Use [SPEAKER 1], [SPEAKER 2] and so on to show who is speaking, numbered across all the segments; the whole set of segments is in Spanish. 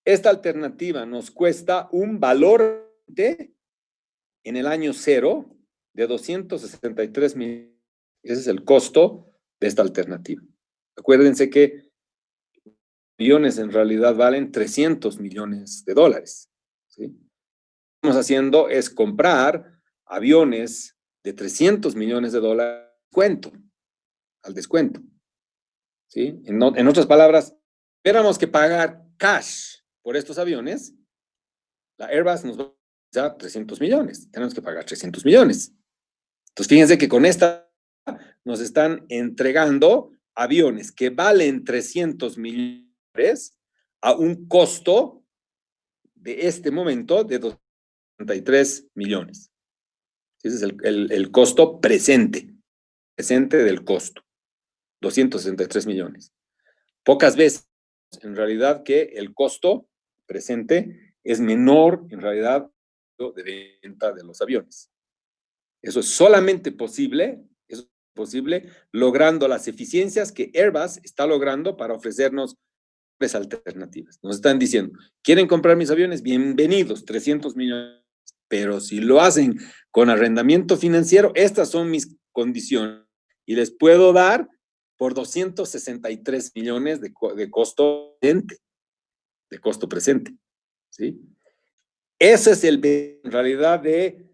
[SPEAKER 1] esta alternativa nos cuesta un valor en el año cero de 263 millones. Ese es el costo de esta alternativa. Acuérdense que aviones en realidad valen 300 millones de dólares. ¿Sí? Lo que estamos haciendo es comprar aviones de 300 millones de dólares al descuento. ¿Sí? En otras palabras, tuviéramos que pagar cash por estos aviones, la Airbus nos va a dar 300 millones. Tenemos que pagar 300 millones. Entonces, fíjense que con esta nos están entregando aviones que valen 300 millones a un costo de este momento de 263 millones. Ese es el costo presente del costo, 263 millones. Pocas veces, en realidad, que el costo presente es menor, en realidad, de venta de los aviones. Eso es solamente posible logrando las eficiencias que Airbus está logrando para ofrecernos alternativas. Nos están diciendo, ¿quieren comprar mis aviones? Bienvenidos, 300 millones. Pero si lo hacen con arrendamiento financiero, estas son mis condiciones y les puedo dar por 263 millones de costo presente. ¿Sí? Ese es en realidad del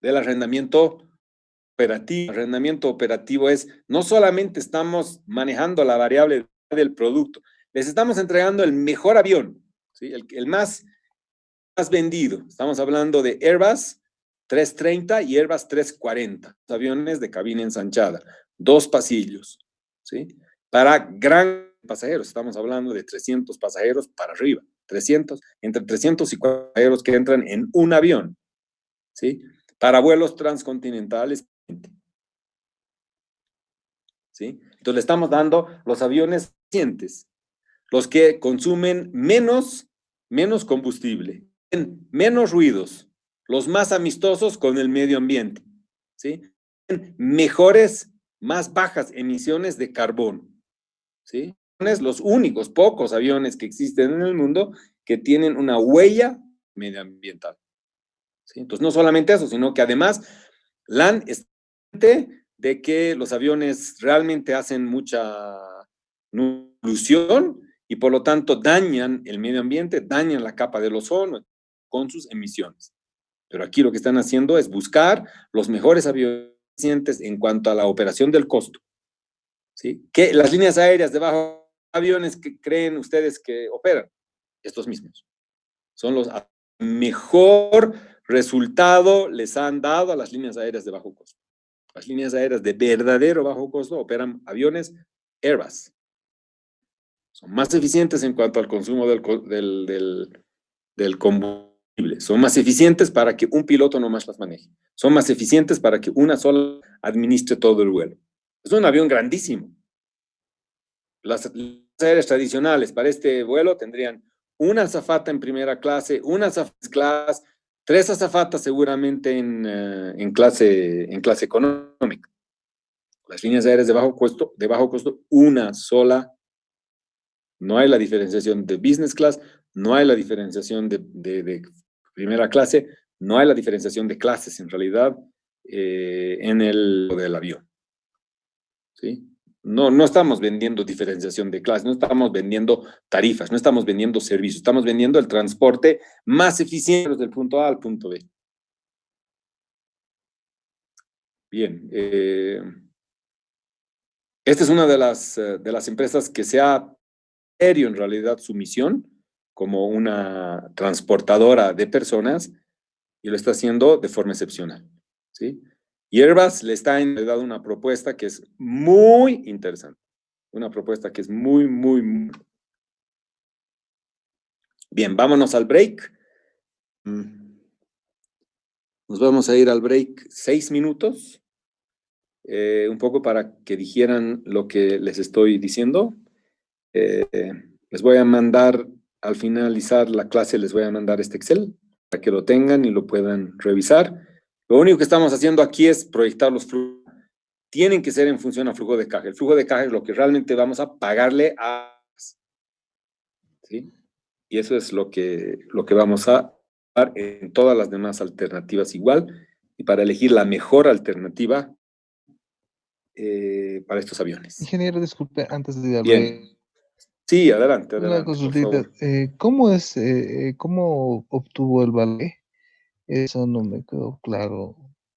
[SPEAKER 1] arrendamiento operativo. El arrendamiento operativo es, no solamente estamos manejando la variable del producto, les estamos entregando el mejor avión, ¿sí? el más vendido. Estamos hablando de Airbus 330 y Airbus 340, aviones de cabina ensanchada, 2 pasillos, ¿sí? Para gran pasajeros, estamos hablando de 300 pasajeros para arriba, entre 300 y 400 pasajeros que entran en un avión, ¿sí? Para vuelos transcontinentales, ¿sí? Entonces le estamos dando los aviones eficientes, los que consumen menos combustible, menos ruidos, los más amistosos con el medio ambiente, ¿sí? Mejores, más bajas emisiones de carbono, ¿sí? Los únicos, pocos aviones que existen en el mundo que tienen una huella medioambiental, ¿sí? Entonces, no solamente eso, sino que además, LAN es de que los aviones realmente hacen mucha polución y por lo tanto dañan el medio ambiente, dañan la capa del ozono con sus emisiones. Pero aquí lo que están haciendo es buscar los mejores aviones en cuanto a la operación del costo. ¿Sí? ¿Qué las líneas aéreas de bajo aviones que creen ustedes que operan? Estos mismos. Son los mejor resultado les han dado a las líneas aéreas de bajo costo. Las líneas aéreas de verdadero bajo costo operan aviones Airbus. Son más eficientes en cuanto al consumo del combustible. Son más eficientes para que un piloto no más las maneje. Son más eficientes para que una sola administre todo el vuelo. Es un avión grandísimo. Las aéreas tradicionales para este vuelo tendrían una azafata en primera clase, una azafata en clase, 3 azafatas seguramente en clase económica. Las líneas aéreas de bajo costo, una sola. No hay la diferenciación de business class, no hay la diferenciación de primera clase, no hay la diferenciación de clases en realidad en el del avión. ¿Sí? No estamos vendiendo diferenciación de clases, no estamos vendiendo tarifas, no estamos vendiendo servicios, estamos vendiendo el transporte más eficiente del punto A al punto B. Bien, esta es una de las empresas que se ha serio en realidad su misión como una transportadora de personas y lo está haciendo de forma excepcional, ¿sí? Y Airbus le está en realidad una propuesta que es muy interesante, una propuesta que es muy. Bien, vámonos al break. Nos vamos a ir al break 6 minutos, un poco para que digieran lo que les estoy diciendo. Les voy a mandar, al finalizar la clase, les voy a mandar este Excel para que lo tengan y lo puedan revisar. Lo único que estamos haciendo aquí es proyectar los flujos. Tienen que ser en función al flujo de caja. El flujo de caja es lo que realmente vamos a pagarle a... ¿sí? Y eso es lo que vamos a dar en todas las demás alternativas igual, y para elegir la mejor alternativa para estos aviones.
[SPEAKER 2] Ingeniero, disculpe, antes de darle
[SPEAKER 1] Bien. Sí,
[SPEAKER 2] una
[SPEAKER 1] adelante, por
[SPEAKER 2] consultita,
[SPEAKER 1] favor.
[SPEAKER 2] ¿cómo obtuvo el ballet? Eso no me quedó claro,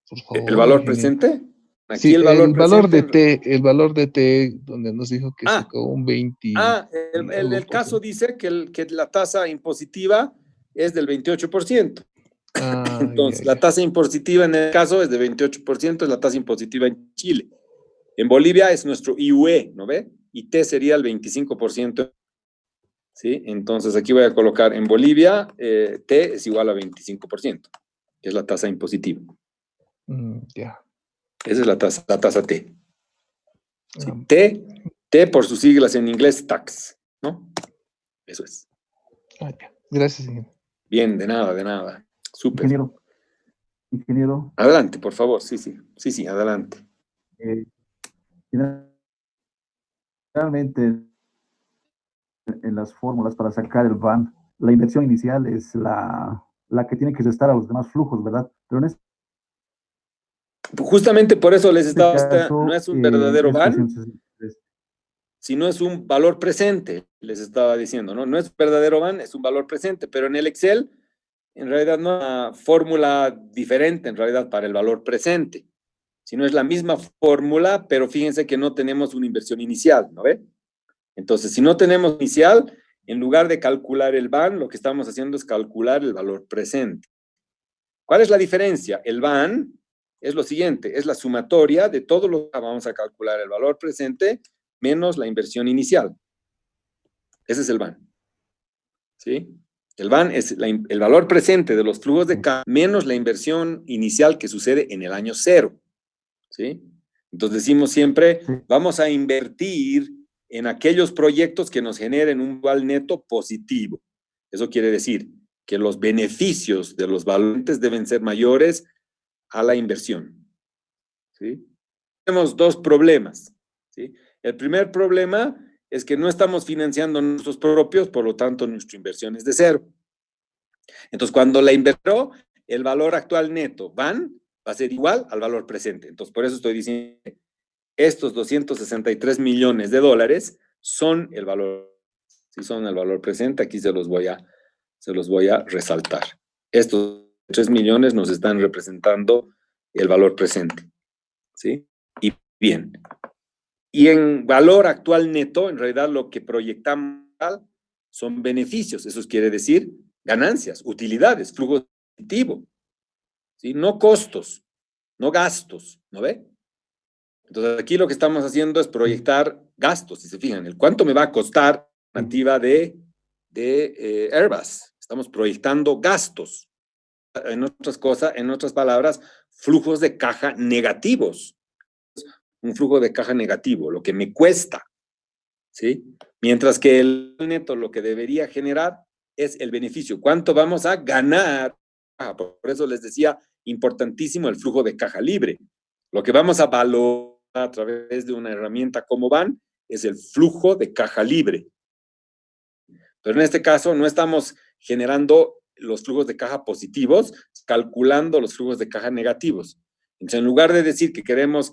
[SPEAKER 2] por
[SPEAKER 1] ¿El
[SPEAKER 2] favor,
[SPEAKER 1] valor
[SPEAKER 2] ingeniero.
[SPEAKER 1] presente? Aquí
[SPEAKER 2] Sí,
[SPEAKER 1] el valor presente.
[SPEAKER 2] El valor de T, donde nos dijo que
[SPEAKER 1] Ah,
[SPEAKER 2] sacó un 20 y algo
[SPEAKER 1] el
[SPEAKER 2] por
[SPEAKER 1] caso
[SPEAKER 2] ciento.
[SPEAKER 1] dice que la tasa impositiva es del 28%.
[SPEAKER 2] Ah, ya,
[SPEAKER 1] Entonces, la
[SPEAKER 2] ya.
[SPEAKER 1] tasa impositiva en el caso es de 28%, es la tasa impositiva en Chile. En Bolivia es nuestro IUE, ¿no ve? Y T sería el 25%. ¿Sí? Entonces, aquí voy a colocar en Bolivia, T es igual a 25%, que es la tasa impositiva.
[SPEAKER 2] Ya.
[SPEAKER 1] Esa es la tasa T. ¿Sí?
[SPEAKER 2] Ah,
[SPEAKER 1] T por sus siglas en inglés, tax, ¿no? Eso es.
[SPEAKER 2] ya. Gracias, ingeniero.
[SPEAKER 1] Bien, de nada, de nada. Súper.
[SPEAKER 3] Ingeniero,
[SPEAKER 1] Adelante, por favor. Sí, adelante.
[SPEAKER 3] generalmente en las fórmulas para sacar el VAN, la inversión inicial es la que tiene que restar a los demás flujos, ¿verdad? Pero en
[SPEAKER 1] Justamente por eso les
[SPEAKER 3] este
[SPEAKER 1] estaba, no
[SPEAKER 3] caso
[SPEAKER 1] es un verdadero
[SPEAKER 3] es
[SPEAKER 1] van,
[SPEAKER 3] 263.
[SPEAKER 1] sino es un valor presente, les estaba diciendo, ¿no? No es verdadero van, es un valor presente, pero en el Excel, en realidad no es una fórmula diferente, en realidad, para el valor presente, sino es la misma fórmula, pero fíjense que no tenemos una inversión inicial, ¿no ve? Entonces, si no tenemos inicial, en lugar de calcular el van, lo que estamos haciendo es calcular el valor presente. ¿Cuál es la diferencia? El van es lo siguiente, es la sumatoria de todo lo que vamos a calcular el valor presente menos la inversión inicial. Ese es el van. ¿Sí? El van es el valor presente de los flujos de caja menos la inversión inicial que sucede en el año cero. ¿Sí? Entonces decimos siempre,
[SPEAKER 3] Sí.
[SPEAKER 1] vamos a invertir en aquellos proyectos que nos generen un valor neto positivo. Eso quiere decir que los beneficios de los valores deben ser mayores a la inversión. ¿Sí? Tenemos dos problemas. ¿Sí? El primer problema es que no estamos financiando nuestros propios, por lo tanto nuestra inversión es de cero. Entonces, cuando la invirtió, el valor actual neto va a ser igual al valor presente. Entonces, por eso estoy diciendo, estos 263 millones de dólares son el valor, si son el valor presente, aquí se los voy a resaltar. Estos 3 millones nos están representando el valor presente. ¿Sí? Y bien. Y en valor actual neto, en realidad lo que proyectamos son beneficios. Eso quiere decir ganancias, utilidades, flujo positivo. ¿Sí? No costos, no gastos. ¿No ve? Entonces aquí lo que estamos haciendo es proyectar gastos. Si se fijan, el cuánto me va a costar la nativa de Airbus. Estamos proyectando gastos. En otras palabras, flujos de caja negativos. Un flujo de caja negativo, lo que me cuesta, ¿sí? Mientras que el neto lo que debería generar es el beneficio. ¿Cuánto vamos a ganar? Por eso les decía, importantísimo el flujo de caja libre. Lo que vamos a valorar a través de una herramienta como van es el flujo de caja libre. Pero en este caso no estamos generando los flujos de caja positivos, calculando los flujos de caja negativos. Entonces, en lugar de decir que queremos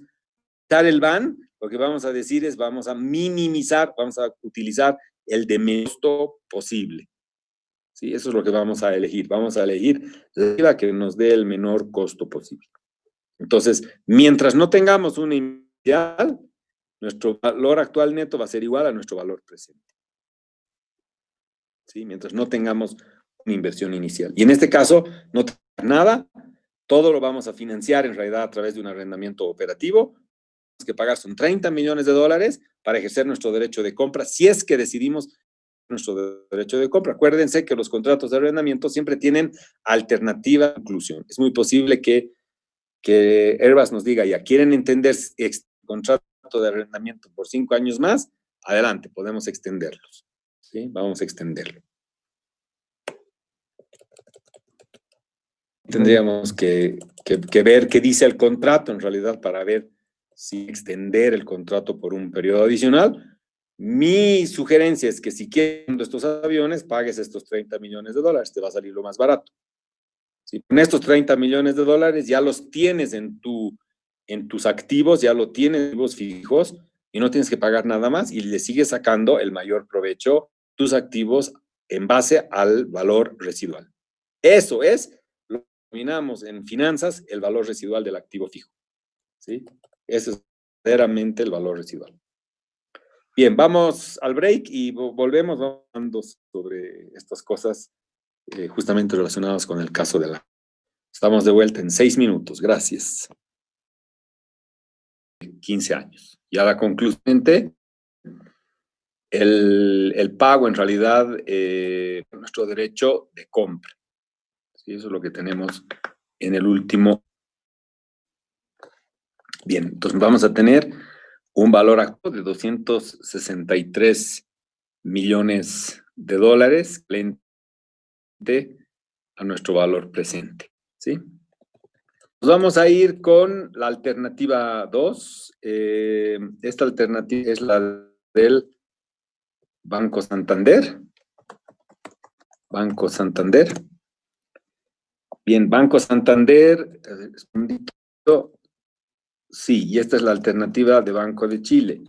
[SPEAKER 1] el van, lo que vamos a decir es vamos a minimizar, vamos a utilizar el de menos costo posible. ¿Sí? Eso es lo que vamos a elegir. Vamos a elegir la que nos dé el menor costo posible. Entonces, mientras no tengamos una inicial, nuestro valor actual neto va a ser igual a nuestro valor presente. ¿Sí? Mientras no tengamos una inversión inicial. Y en este caso, no tenemos nada, todo lo vamos a financiar en realidad a través de un arrendamiento operativo. Que pagar son 30 millones de dólares para ejercer nuestro derecho de compra, si es que decidimos nuestro derecho de compra. Acuérdense que los contratos de arrendamiento siempre tienen alternativa de inclusión. Es muy posible que Airbus nos diga, ya quieren entender el contrato de arrendamiento por 5 años más, adelante, podemos extenderlos. ¿Sí? Vamos a extenderlo. Tendríamos que ver qué dice el contrato en realidad para ver si extender el contrato por un periodo adicional Mi sugerencia es que si quieres estos aviones, pagues estos 30 millones de dólares, te va a salir lo más barato. Si con estos 30 millones de dólares ya los tienes en tus activos, ya lo tienes en activos fijos y no tienes que pagar nada más y le sigues sacando el mayor provecho tus activos en base al valor residual. Eso es lo que denominamos en finanzas el valor residual del activo fijo. ¿Sí? Ese es verdaderamente el valor residual. Bien, vamos al break y volvemos hablando sobre estas cosas justamente relacionadas con el caso de la... Estamos de vuelta en 6 minutos. Gracias. 15 años. Y a la conclusión, el pago en realidad nuestro derecho de compra. ¿Sí? Eso es lo que tenemos en el último. Bien, entonces vamos a tener un valor actual de 263 millones de dólares frente a nuestro valor presente. ¿Sí? Nos vamos a ir con la alternativa 2. Esta alternativa es la del Banco Santander. Banco Santander. Bien, Banco Santander. Sí, y esta es la alternativa de Banco de Chile.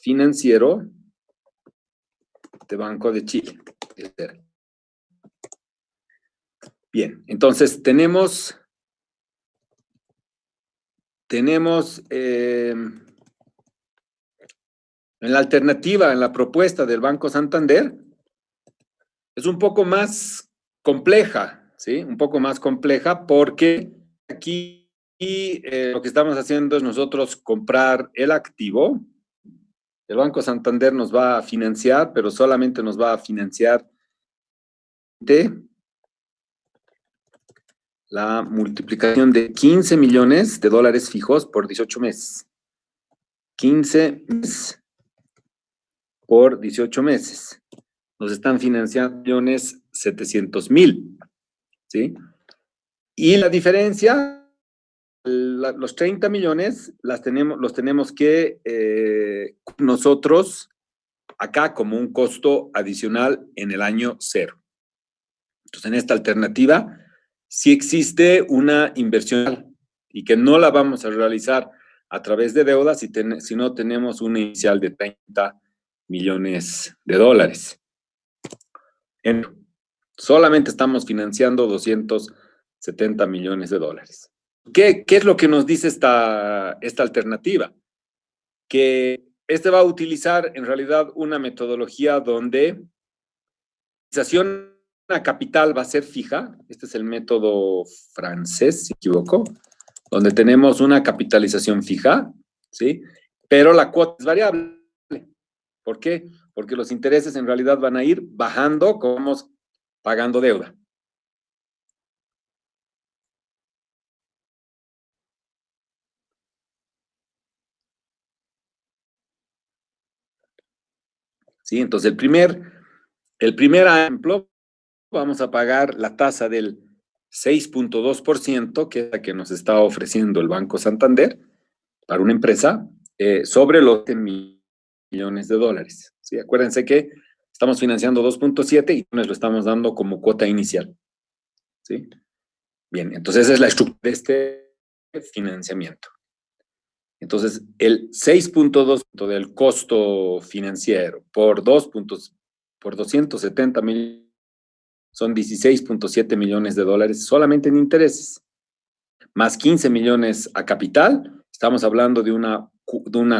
[SPEAKER 1] Financiero de Banco de Chile. Bien, entonces tenemos en la alternativa, en la propuesta del Banco Santander, es un poco más compleja, ¿sí? Un poco más compleja porque aquí lo que estamos haciendo es nosotros comprar el activo. El Banco Santander nos va a financiar, pero solamente nos va a financiar de la multiplicación de 15 millones de dólares fijos por 18 meses. 15 meses por 18 meses. Nos están financiando 1.700.000, ¿sí? Y la diferencia, los 30 millones, los tenemos que nosotros acá como un costo adicional en el año 0. Entonces, en esta alternativa, sí existe una inversión y que no la vamos a realizar a través de deuda, si no tenemos una inicial de 30 millones de dólares. Solamente estamos financiando 270 millones de dólares. ¿Qué es lo que nos dice esta alternativa? Que va a utilizar en realidad una metodología donde la utilización a capital va a ser fija. Este es el método francés, si me equivoco, donde tenemos una capitalización fija, ¿sí? Pero la cuota es variable. ¿Por qué? Porque los intereses en realidad van a ir bajando como vamos pagando deuda. ¿Sí? Entonces, el primer ejemplo, vamos a pagar la tasa del 6.2%, que es la que nos está ofreciendo el Banco Santander para una empresa, sobre los millones de dólares. ¿Sí? Acuérdense que estamos financiando 2.7 y nos lo estamos dando como cuota inicial. ¿Sí? Bien, entonces esa es la estructura de este financiamiento. Entonces, el 6.2% del costo financiero por 270 mil son 16.7 millones de dólares solamente en intereses, más 15 millones a capital. Estamos hablando de una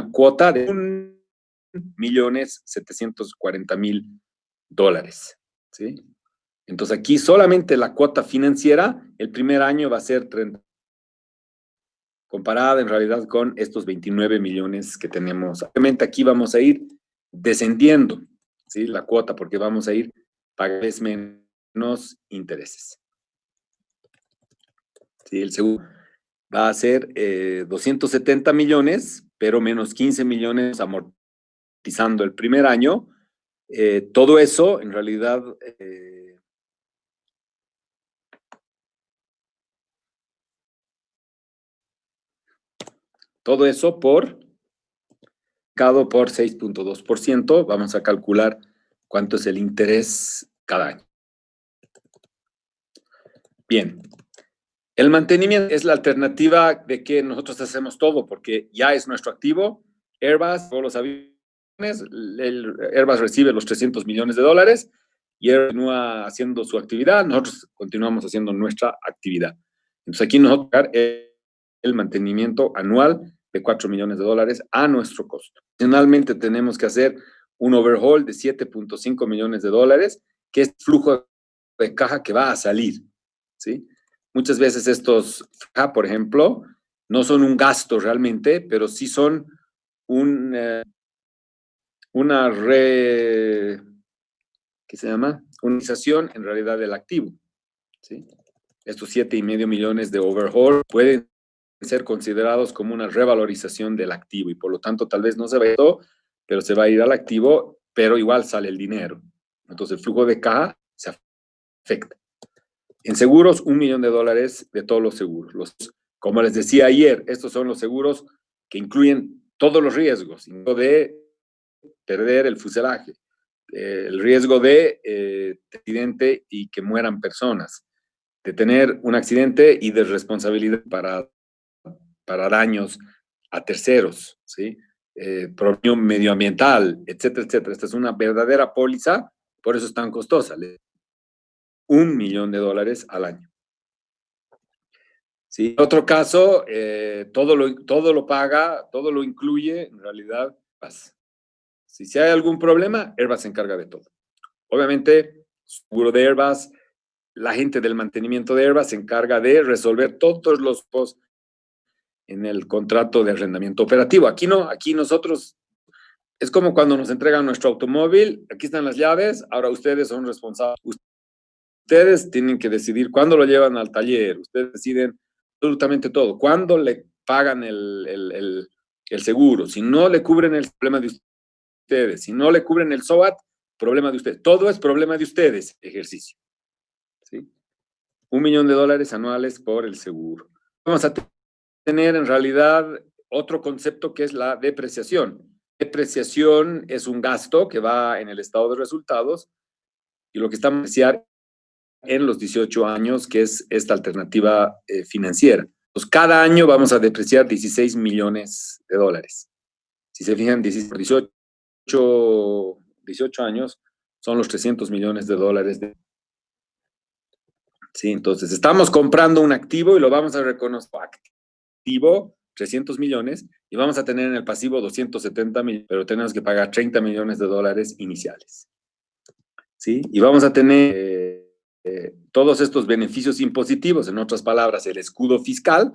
[SPEAKER 1] cuota de 1.740.000 dólares. ¿Sí? Entonces, aquí solamente la cuota financiera, el primer año va a ser 30. Comparada en realidad con estos 29 millones que tenemos. Obviamente aquí vamos a ir descendiendo, ¿sí? La cuota, porque vamos a ir pagando menos intereses. ¿Sí? El segundo va a ser 270 millones, pero menos 15 millones amortizando el primer año. Todo eso, en realidad, todo eso por por 6.2%. Vamos a calcular cuánto es el interés cada año. Bien. El mantenimiento es la alternativa de que nosotros hacemos todo, porque ya es nuestro activo. Airbus, todos los aviones, Airbus recibe los $300 millones y Airbus continúa haciendo su actividad, nosotros continuamos haciendo nuestra actividad. Entonces aquí nos va a tocar el mantenimiento anual de $4 millones a nuestro costo. Adicionalmente tenemos que hacer un overhaul de $7.5 millones, que es flujo de caja que va a salir, ¿sí? Muchas veces estos, por ejemplo, no son un gasto realmente, pero sí son una ¿qué se llama? Unización en realidad del activo, ¿sí? Estos $7.5 millones de overhaul pueden ser considerados como una revalorización del activo y por lo tanto tal vez no se va a ir todo, pero se va a ir al activo, pero igual sale el dinero. Entonces el flujo de caja se afecta. En seguros, $1 millón de todos los seguros. Como les decía ayer, estos son los seguros que incluyen todos los riesgos, de perder el fuselaje, el riesgo de accidente y que mueran personas, de tener un accidente y de responsabilidad para daños a terceros, ¿sí? Problema medioambiental, etcétera, etcétera. Esta es una verdadera póliza, por eso es tan costosa. $1 millón al año. Sí. En otro caso, todo lo paga, todo lo incluye, en realidad, Airbus. Si hay algún problema, Airbus se encarga de todo. Obviamente, seguro de Airbus, la gente del mantenimiento de Airbus se encarga de resolver todos los costos en el contrato de arrendamiento operativo. Aquí no, aquí nosotros, es como cuando nos entregan nuestro automóvil, aquí están las llaves, ahora ustedes son responsables. Ustedes tienen que decidir cuándo lo llevan al taller, ustedes deciden absolutamente todo, cuándo le pagan el seguro, si no le cubren el problema de ustedes, si no le cubren el SOAT, problema de ustedes, todo es problema de ustedes, ejercicio. ¿Sí? $1 millón anuales por el seguro. Vamos a tener en realidad otro concepto que es la depreciación. Depreciación es un gasto que va en el estado de resultados y lo que está a apreciar en los 18 años, que es esta alternativa financiera. Pues cada año vamos a depreciar $16 millones. Si se fijan, 18 años son los $300 millones. Sí, entonces estamos comprando un activo y lo vamos a reconocer activo, 300 millones, y vamos a tener en el pasivo 270 millones, pero tenemos que pagar $30 millones iniciales. ¿Sí? Y vamos a tener todos estos beneficios impositivos, en otras palabras, el escudo fiscal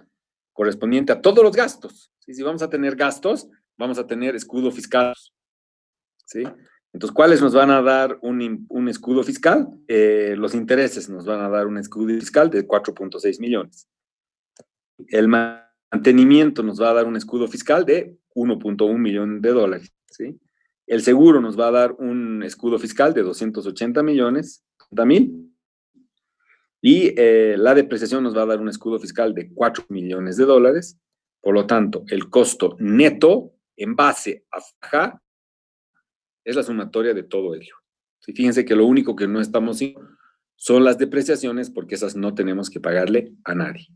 [SPEAKER 1] correspondiente a todos los gastos. ¿Sí? Si vamos a tener gastos, vamos a tener escudo fiscal. ¿Sí? Entonces, ¿cuáles nos van a dar un escudo fiscal? Los intereses nos van a dar un escudo fiscal de 4.6 millones. El mantenimiento nos va a dar un escudo fiscal de $1.1 millón. ¿Sí? El seguro nos va a dar un escudo fiscal de 280 millones, y la depreciación nos va a dar un escudo fiscal de $4 millones. Por lo tanto, el costo neto en base a FAJA es la sumatoria de todo ello. ¿Sí? Fíjense que lo único que no estamos haciendo son las depreciaciones, porque esas no tenemos que pagarle a nadie.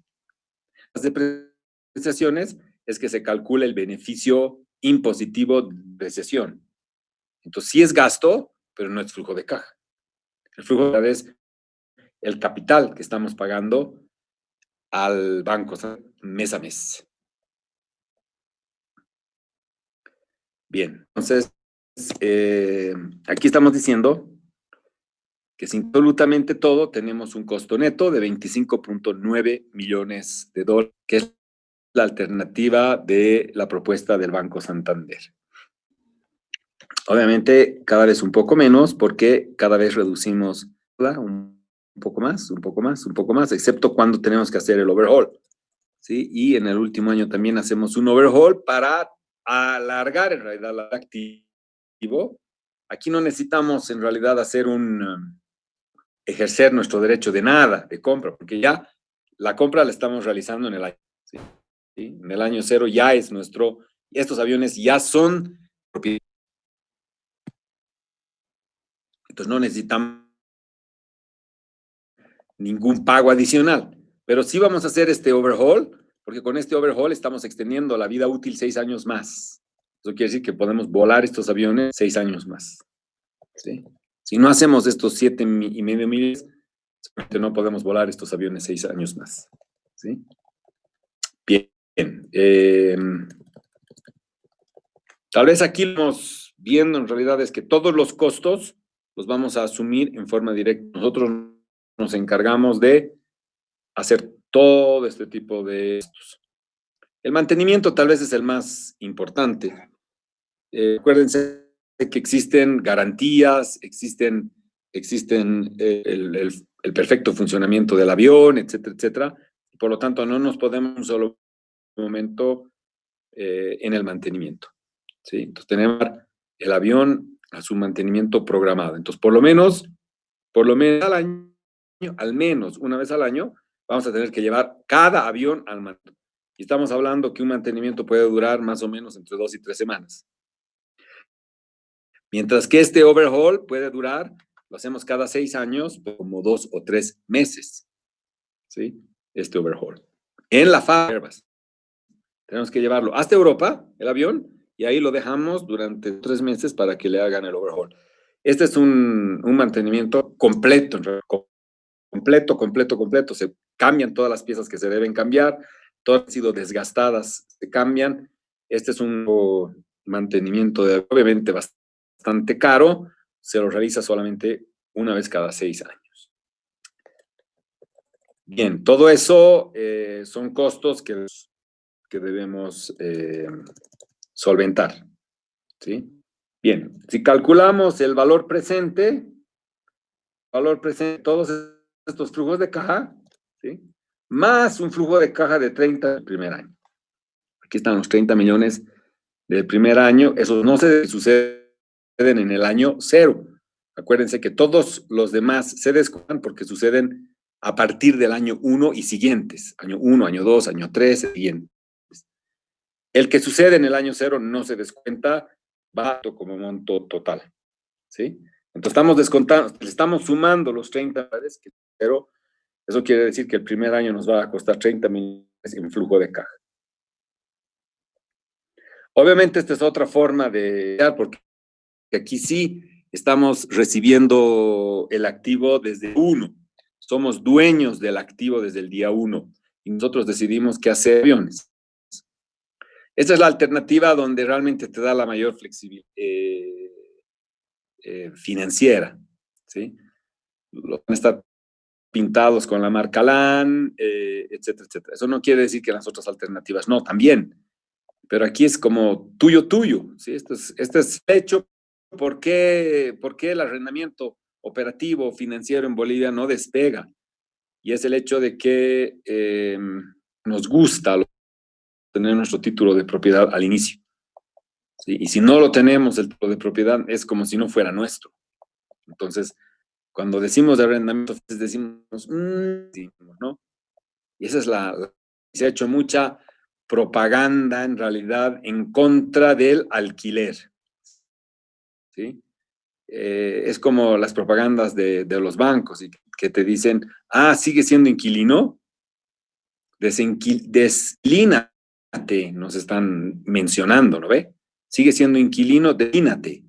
[SPEAKER 1] Las depreciaciones es que se calcula el beneficio impositivo de depreciación. Entonces, sí es gasto, pero no es flujo de caja. El flujo de caja es el capital que estamos pagando al banco mes a mes. Bien, entonces, aquí estamos diciendo que sin absolutamente todo tenemos un costo neto de $25.9 millones, que es la alternativa de la propuesta del Banco Santander. Obviamente, cada vez un poco menos, porque cada vez reducimos un poco más, un poco más, un poco más, excepto cuando tenemos que hacer el overhaul. ¿Sí? Y en el último año también hacemos un overhaul para alargar en realidad el activo. Aquí no necesitamos en realidad hacer ejercer nuestro derecho de nada, de compra, porque ya la compra la estamos realizando en el año. ¿Sí? En el año 0 ya es estos aviones ya son propiedad. Entonces no necesitamos ningún pago adicional, pero sí vamos a hacer este overhaul, porque con este overhaul estamos extendiendo la vida útil 6 años más. Eso quiere decir que podemos volar estos aviones 6 años más. ¿Sí? Si no hacemos estos 7,5 millas, no podemos volar estos aviones 6 años más. ¿Sí? Bien. Tal vez aquí lo vamos viendo en realidad es que todos los costos los vamos a asumir en forma directa. Nosotros nos encargamos de hacer todo este tipo de estos. El mantenimiento tal vez es el más importante. Acuérdense que existen garantías, existen el perfecto funcionamiento del avión, etcétera, etcétera. Por lo tanto, no nos podemos en un solo momento en el mantenimiento. ¿Sí? Entonces, tenemos el avión a su mantenimiento programado. Entonces, por lo menos al año, al menos una vez al año, vamos a tener que llevar cada avión al mantenimiento. Y estamos hablando que un mantenimiento puede durar más o menos entre 2 y 3 semanas. Mientras que este overhaul puede durar, lo hacemos cada 6 años, como 2 o 3 meses. ¿Sí? Este overhaul. En la fábrica tenemos que llevarlo hasta Europa, el avión, y ahí lo dejamos durante 3 meses para que le hagan el overhaul. Este es un mantenimiento completo, completo. Se cambian todas las piezas que se deben cambiar, todas han sido desgastadas, se cambian. Este es un mantenimiento obviamente bastante caro, se lo realiza solamente una vez cada 6 años. Bien, todo eso son costos que debemos solventar. ¿Sí? Bien, si calculamos el valor presente, todos estos flujos de caja, ¿sí? Más un flujo de caja de 30 del primer año. Aquí están los 30 millones del primer año. Esos no se suceden en el año 0. Acuérdense que todos los demás se descuentan porque suceden a partir del año 1 y siguientes. Año 1, año 2, año 3, siguientes. El que sucede en el año 0 no se descuenta, va como monto total. ¿Sí? Entonces estamos descontando, le estamos sumando los 30 dólares, pero eso quiere decir que el primer año nos va a costar 30 millones en flujo de caja. Obviamente esta es otra forma de, porque aquí sí estamos recibiendo el activo desde 1. Somos dueños del activo desde el día 1 y nosotros decidimos qué hacer aviones. Esta es la alternativa donde realmente te da la mayor flexibilidad financiera, ¿sí? Van a estar pintados con la marca LAN, etcétera, etcétera. Eso no quiere decir que las otras alternativas no, también. Pero aquí es como tuyo, ¿sí? Este es hecho. ¿Por qué el arrendamiento operativo financiero en Bolivia no despega? Y es el hecho de que nos gusta tener nuestro título de propiedad al inicio. ¿Sí? Y si no lo tenemos, el título de propiedad es como si no fuera nuestro. Entonces, cuando decimos de arrendamiento, decimos, ¿no? Y esa es se ha hecho mucha propaganda en realidad en contra del alquiler. ¿Sí? Es como las propagandas de los bancos que te dicen, sigue siendo inquilino, deslínate, nos están mencionando, ¿no ve? Sigue siendo inquilino, deslínate.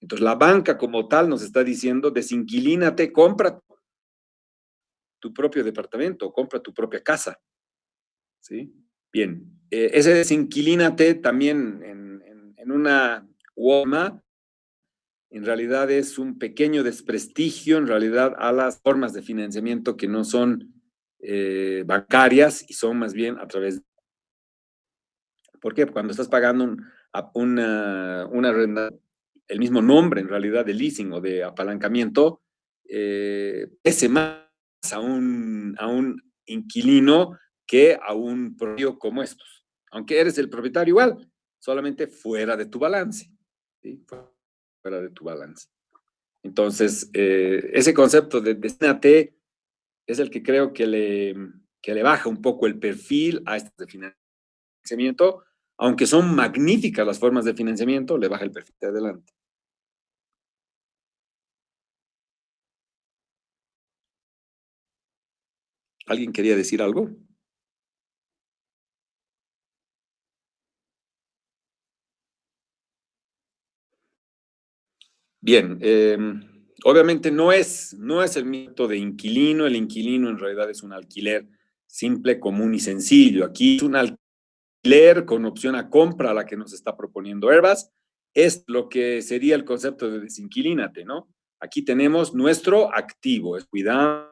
[SPEAKER 1] Entonces la banca como tal nos está diciendo, desinquilínate, compra tu propio departamento, compra tu propia casa. ¿Sí? Bien, ese desinquilínate también en una UOMA, en realidad es un pequeño desprestigio en realidad a las formas de financiamiento que no son bancarias y son más bien a través de... ¿Por qué? Cuando estás pagando una renta, el mismo nombre en realidad de leasing o de apalancamiento, pese más a un inquilino que a un propio como estos. Aunque eres el propietario igual, solamente fuera de tu balance. ¿Sí? Fuera de tu balance. Entonces, ese concepto de destinate es el que creo que le baja un poco el perfil a este financiamiento, aunque son magníficas las formas de financiamiento, le baja el perfil de adelante. ¿Alguien quería decir algo? Bien, obviamente no es el mito de inquilino. El inquilino en realidad es un alquiler simple, común y sencillo. Aquí es un alquiler con opción a compra a la que nos está proponiendo Airbus. Es lo que sería el concepto de desinquilínate, ¿no? Aquí tenemos nuestro activo, es cuidamos,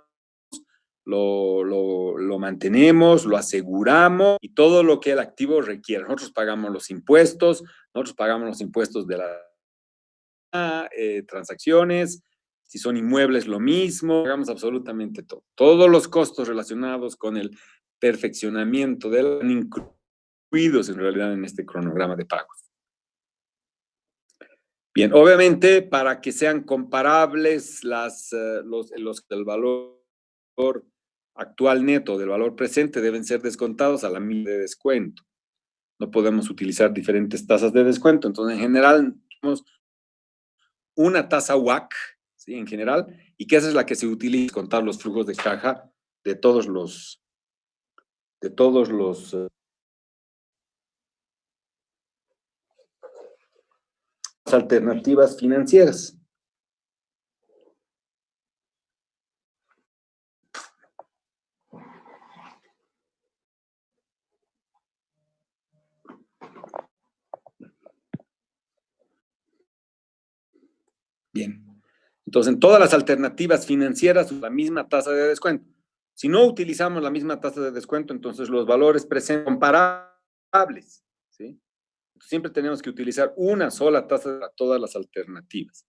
[SPEAKER 1] lo mantenemos, lo aseguramos y todo lo que el activo requiere. Nosotros pagamos los impuestos de la transacciones, si son inmuebles lo mismo, pagamos absolutamente todo. Todos los costos relacionados con el perfeccionamiento de la incluidos en realidad en este cronograma de pagos. Bien, obviamente para que sean comparables el valor actual neto del valor presente deben ser descontados a la milla de descuento. No podemos utilizar diferentes tasas de descuento, entonces en general tenemos una tasa WACC, ¿sí? En general, y que esa es la que se utiliza para contar los flujos de caja de todos los alternativas financieras. Bien. Entonces, en todas las alternativas financieras, la misma tasa de descuento. Si no utilizamos la misma tasa de descuento, entonces los valores presentes comparables, ¿sí? Siempre tenemos que utilizar una sola tasa para todas las alternativas.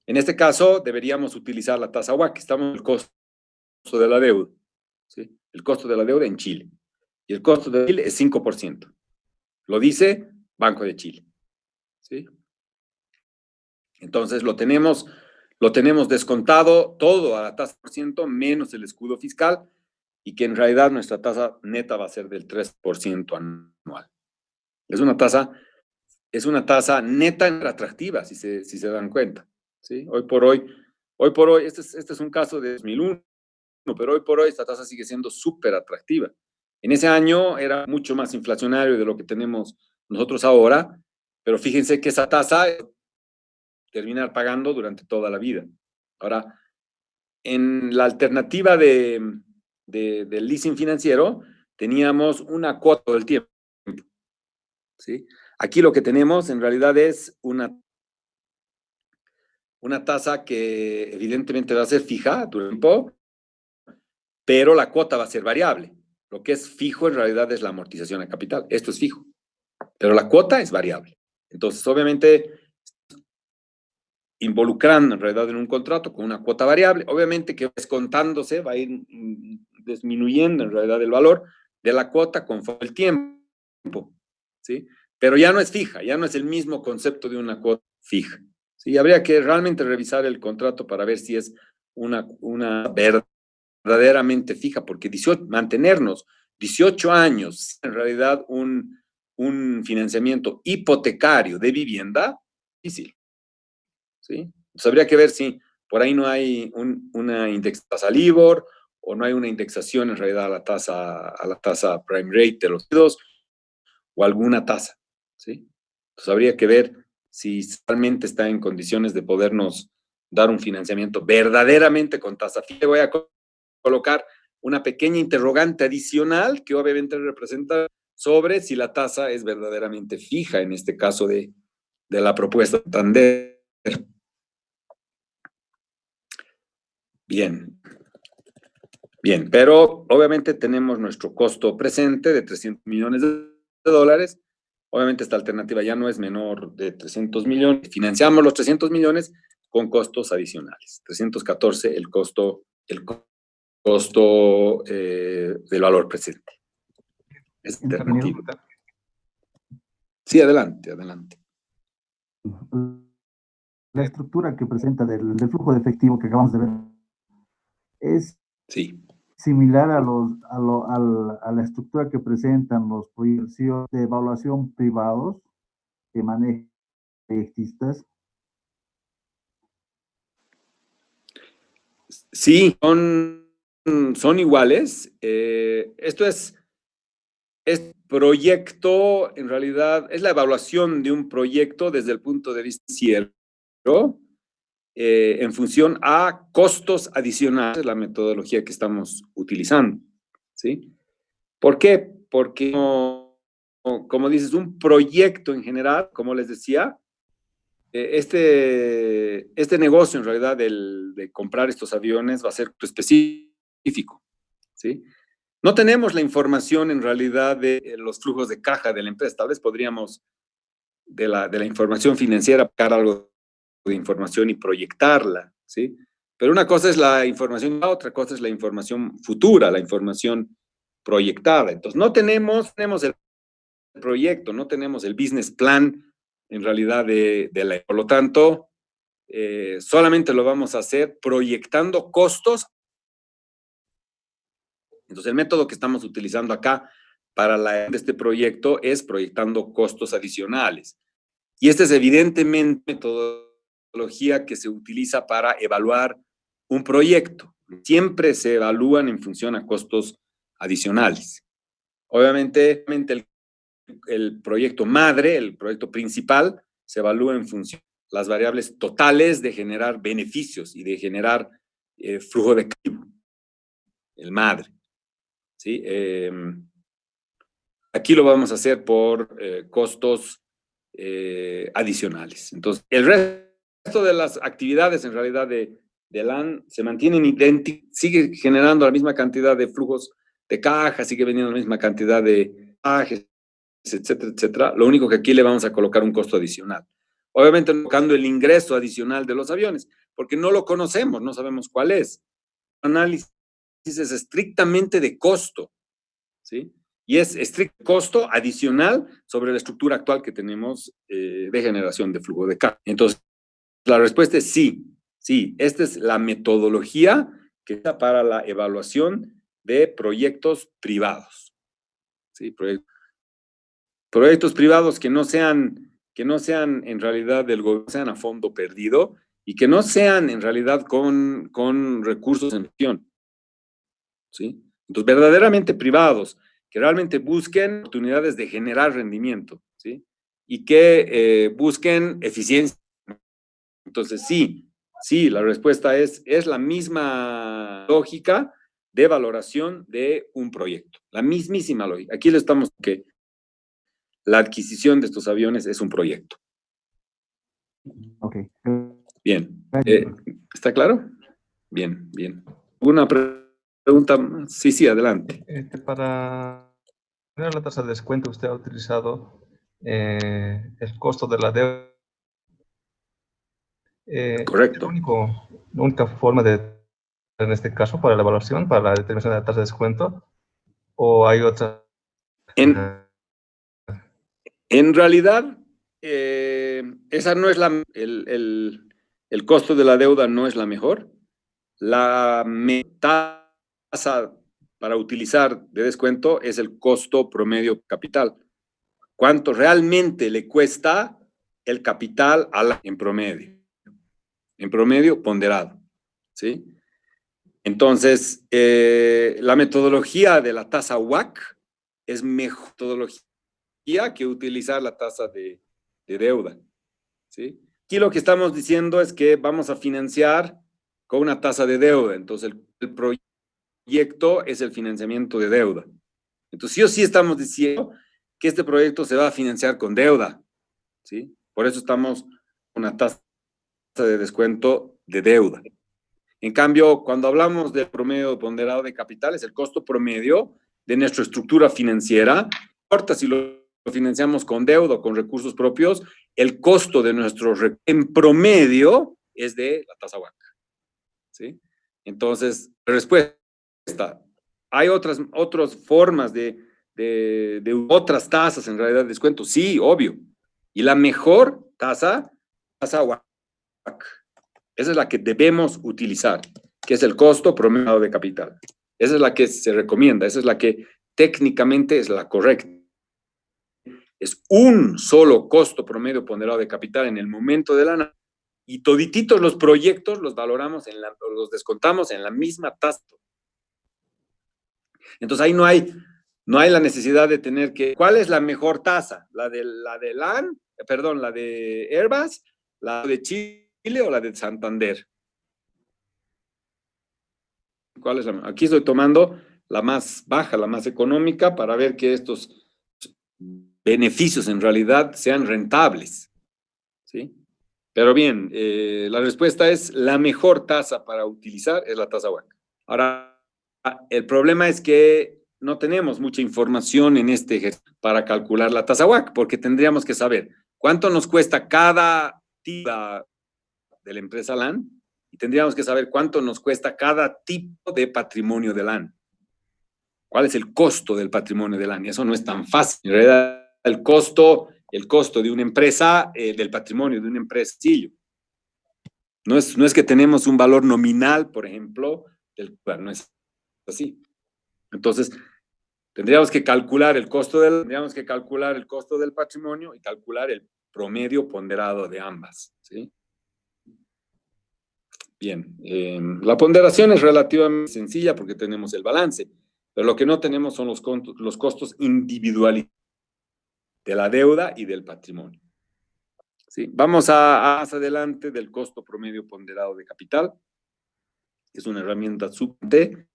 [SPEAKER 1] En este caso, deberíamos utilizar la tasa WACC, estamos en el costo de la deuda, ¿sí? El costo de la deuda en Chile. Y el costo de Chile es 5%. Lo dice Banco de Chile, ¿sí? Entonces, lo tenemos descontado todo a la tasa por ciento menos el escudo fiscal y que en realidad nuestra tasa neta va a ser del 3% anual. Es una tasa neta atractiva, si se dan cuenta, ¿sí? Hoy por hoy, este es un caso de 2001, pero hoy por hoy esta tasa sigue siendo súper atractiva. En ese año era mucho más inflacionario de lo que tenemos nosotros ahora, pero fíjense que esa tasa terminar pagando durante toda la vida. Ahora, en la alternativa del leasing financiero, teníamos una cuota del tiempo, ¿sí? Aquí lo que tenemos en realidad es una tasa que evidentemente va a ser fija durante el tiempo, pero la cuota va a ser variable. Lo que es fijo en realidad es la amortización a capital. Esto es fijo, pero la cuota es variable. Entonces, obviamente, involucrando en realidad en un contrato con una cuota variable, obviamente que descontándose va a ir disminuyendo en realidad el valor de la cuota conforme el tiempo, ¿sí? Pero ya no es fija, ya no es el mismo concepto de una cuota fija, ¿sí? Habría que realmente revisar el contrato para ver si es una verdaderamente fija, porque mantenernos 18 años en realidad un financiamiento hipotecario de vivienda, difícil. ¿Sí? Entonces habría que ver si por ahí no hay una indexación LIBOR o no hay una indexación en realidad a la tasa prime rate de los dos o alguna tasa, ¿sí? Entonces habría que ver si realmente está en condiciones de podernos dar un financiamiento verdaderamente con tasa fija. Voy a colocar una pequeña interrogante adicional que obviamente representa sobre si la tasa es verdaderamente fija en este caso de la propuesta de Santander. Bien, pero obviamente tenemos nuestro costo presente de 300 millones de dólares. Obviamente esta alternativa ya no es menor de 300 millones. Financiamos los 300 millones con costos adicionales. 314 el costo del valor presente. Es alternativa. Sí, adelante.
[SPEAKER 3] La estructura que presenta del flujo de efectivo que acabamos de ver es
[SPEAKER 1] sí.
[SPEAKER 3] similar a la estructura que presentan los proyectos de evaluación privados que manejan proyectistas.
[SPEAKER 1] Sí, son iguales. Esto es proyecto, en realidad, es la evaluación de un proyecto desde el punto de vista financiero, en función a costos adicionales, la metodología que estamos utilizando, ¿sí? ¿Por qué? Porque, como dices, un proyecto en general, como les decía, este negocio en realidad de comprar estos aviones va a ser específico, ¿sí? No tenemos la información en realidad de los flujos de caja de la empresa. Tal vez podríamos de la información financiera sacar algo de información y proyectarla, ¿sí? Pero una cosa es la información, la otra cosa es la información futura, la información proyectada. Entonces, no tenemos el proyecto, no tenemos el business plan en realidad por lo tanto, solamente lo vamos a hacer proyectando costos. Entonces, el método que estamos utilizando acá para este proyecto es proyectando costos adicionales. Y esta es evidentemente metodología que se utiliza para evaluar un proyecto. Siempre se evalúan en función a costos adicionales. Obviamente, el proyecto madre, el proyecto principal, se evalúa en función de las variables totales de generar beneficios y de generar flujo de capital, el madre. ¿Sí? Aquí lo vamos a hacer por costos adicionales. Entonces, el resto de las actividades en realidad de LAN se mantienen idénticas, sigue generando la misma cantidad de flujos de caja, sigue vendiendo la misma cantidad de cajas, etcétera, etcétera. Lo único que aquí le vamos a colocar un costo adicional. Obviamente, colocando el ingreso adicional de los aviones, porque no lo conocemos, no sabemos cuál es. El análisis es estrictamente de costo, ¿sí? Y es estricto costo adicional sobre la estructura actual que tenemos de generación de flujo de caja. Entonces, la respuesta es sí, sí. Esta es la metodología que está para la evaluación de proyectos privados, ¿sí? Proyectos privados que no sean en realidad del gobierno, sean a fondo perdido y que no sean en realidad con recursos en acción, ¿sí? Entonces, verdaderamente privados, que realmente busquen oportunidades de generar rendimiento, ¿sí? Y que busquen eficiencia. Entonces, sí, la respuesta es la misma lógica de valoración de un proyecto, la mismísima lógica. Aquí le estamos que la adquisición de estos aviones es un proyecto.
[SPEAKER 3] Ok.
[SPEAKER 1] Bien. ¿Está claro? Bien, bien. ¿Una pregunta? Sí, adelante.
[SPEAKER 4] Para la tasa de descuento, usted ha utilizado el costo de la deuda.
[SPEAKER 1] Correcto.
[SPEAKER 4] La única forma en este caso, para la evaluación, para la determinación de la tasa de descuento, o hay otra.
[SPEAKER 1] En realidad, esa no es el costo de la deuda no es la mejor. La tasa para utilizar de descuento es el costo promedio capital. ¿Cuánto realmente le cuesta el capital en promedio? En promedio ponderado, ¿sí? Entonces, la metodología de la tasa WACC es mejor metodología que utilizar la tasa de deuda, ¿sí? Aquí lo que estamos diciendo es que vamos a financiar con una tasa de deuda. Entonces, el proyecto es el financiamiento de deuda. Entonces, sí o sí estamos diciendo que este proyecto se va a financiar con deuda, ¿sí? Por eso estamos con una tasa de descuento de deuda. En cambio, cuando hablamos del promedio ponderado de capitales, el costo promedio de nuestra estructura financiera, no importa si lo financiamos con deuda o con recursos propios, el costo de en promedio es de la tasa WACC, ¿sí? Entonces, respuesta, ¿hay otras formas de otras tasas en realidad de descuento? Sí, obvio. Y la mejor tasa WACC. Esa es la que debemos utilizar, que es el costo promedio de capital. Esa es la que se recomienda, esa es la que técnicamente es la correcta. Es un solo costo promedio ponderado de capital en el momento de la y todititos los proyectos los valoramos, los descontamos en la misma tasa. Entonces ahí no hay la necesidad de tener que, ¿cuál es la mejor tasa? ¿La de LAN? Perdón, la de Airbus, la de Chile o la de Santander. ¿Cuál es aquí estoy tomando la más baja, la más económica, para ver que estos beneficios en realidad sean rentables, ¿sí? Pero bien, la respuesta es la mejor tasa para utilizar es la tasa WACC. Ahora, el problema es que no tenemos mucha información en este ejercicio para calcular la tasa WACC, porque tendríamos que saber cuánto nos cuesta cada tipo de la empresa LAN y tendríamos que saber cuánto nos cuesta cada tipo de patrimonio de LAN. ¿Cuál es el costo del patrimonio de LAN? Eso no es tan fácil. En realidad, el costo de una empresa, del patrimonio de una empresa, no es que tenemos un valor nominal, por ejemplo, no es así. Entonces, tendríamos que calcular el costo del patrimonio y calcular el promedio ponderado de ambas, ¿sí? Bien, la ponderación es relativamente sencilla porque tenemos el balance, pero lo que no tenemos son los costos individuales de la deuda y del patrimonio. ¿Sí? Vamos a más adelante del costo promedio ponderado de capital. Es una herramienta súper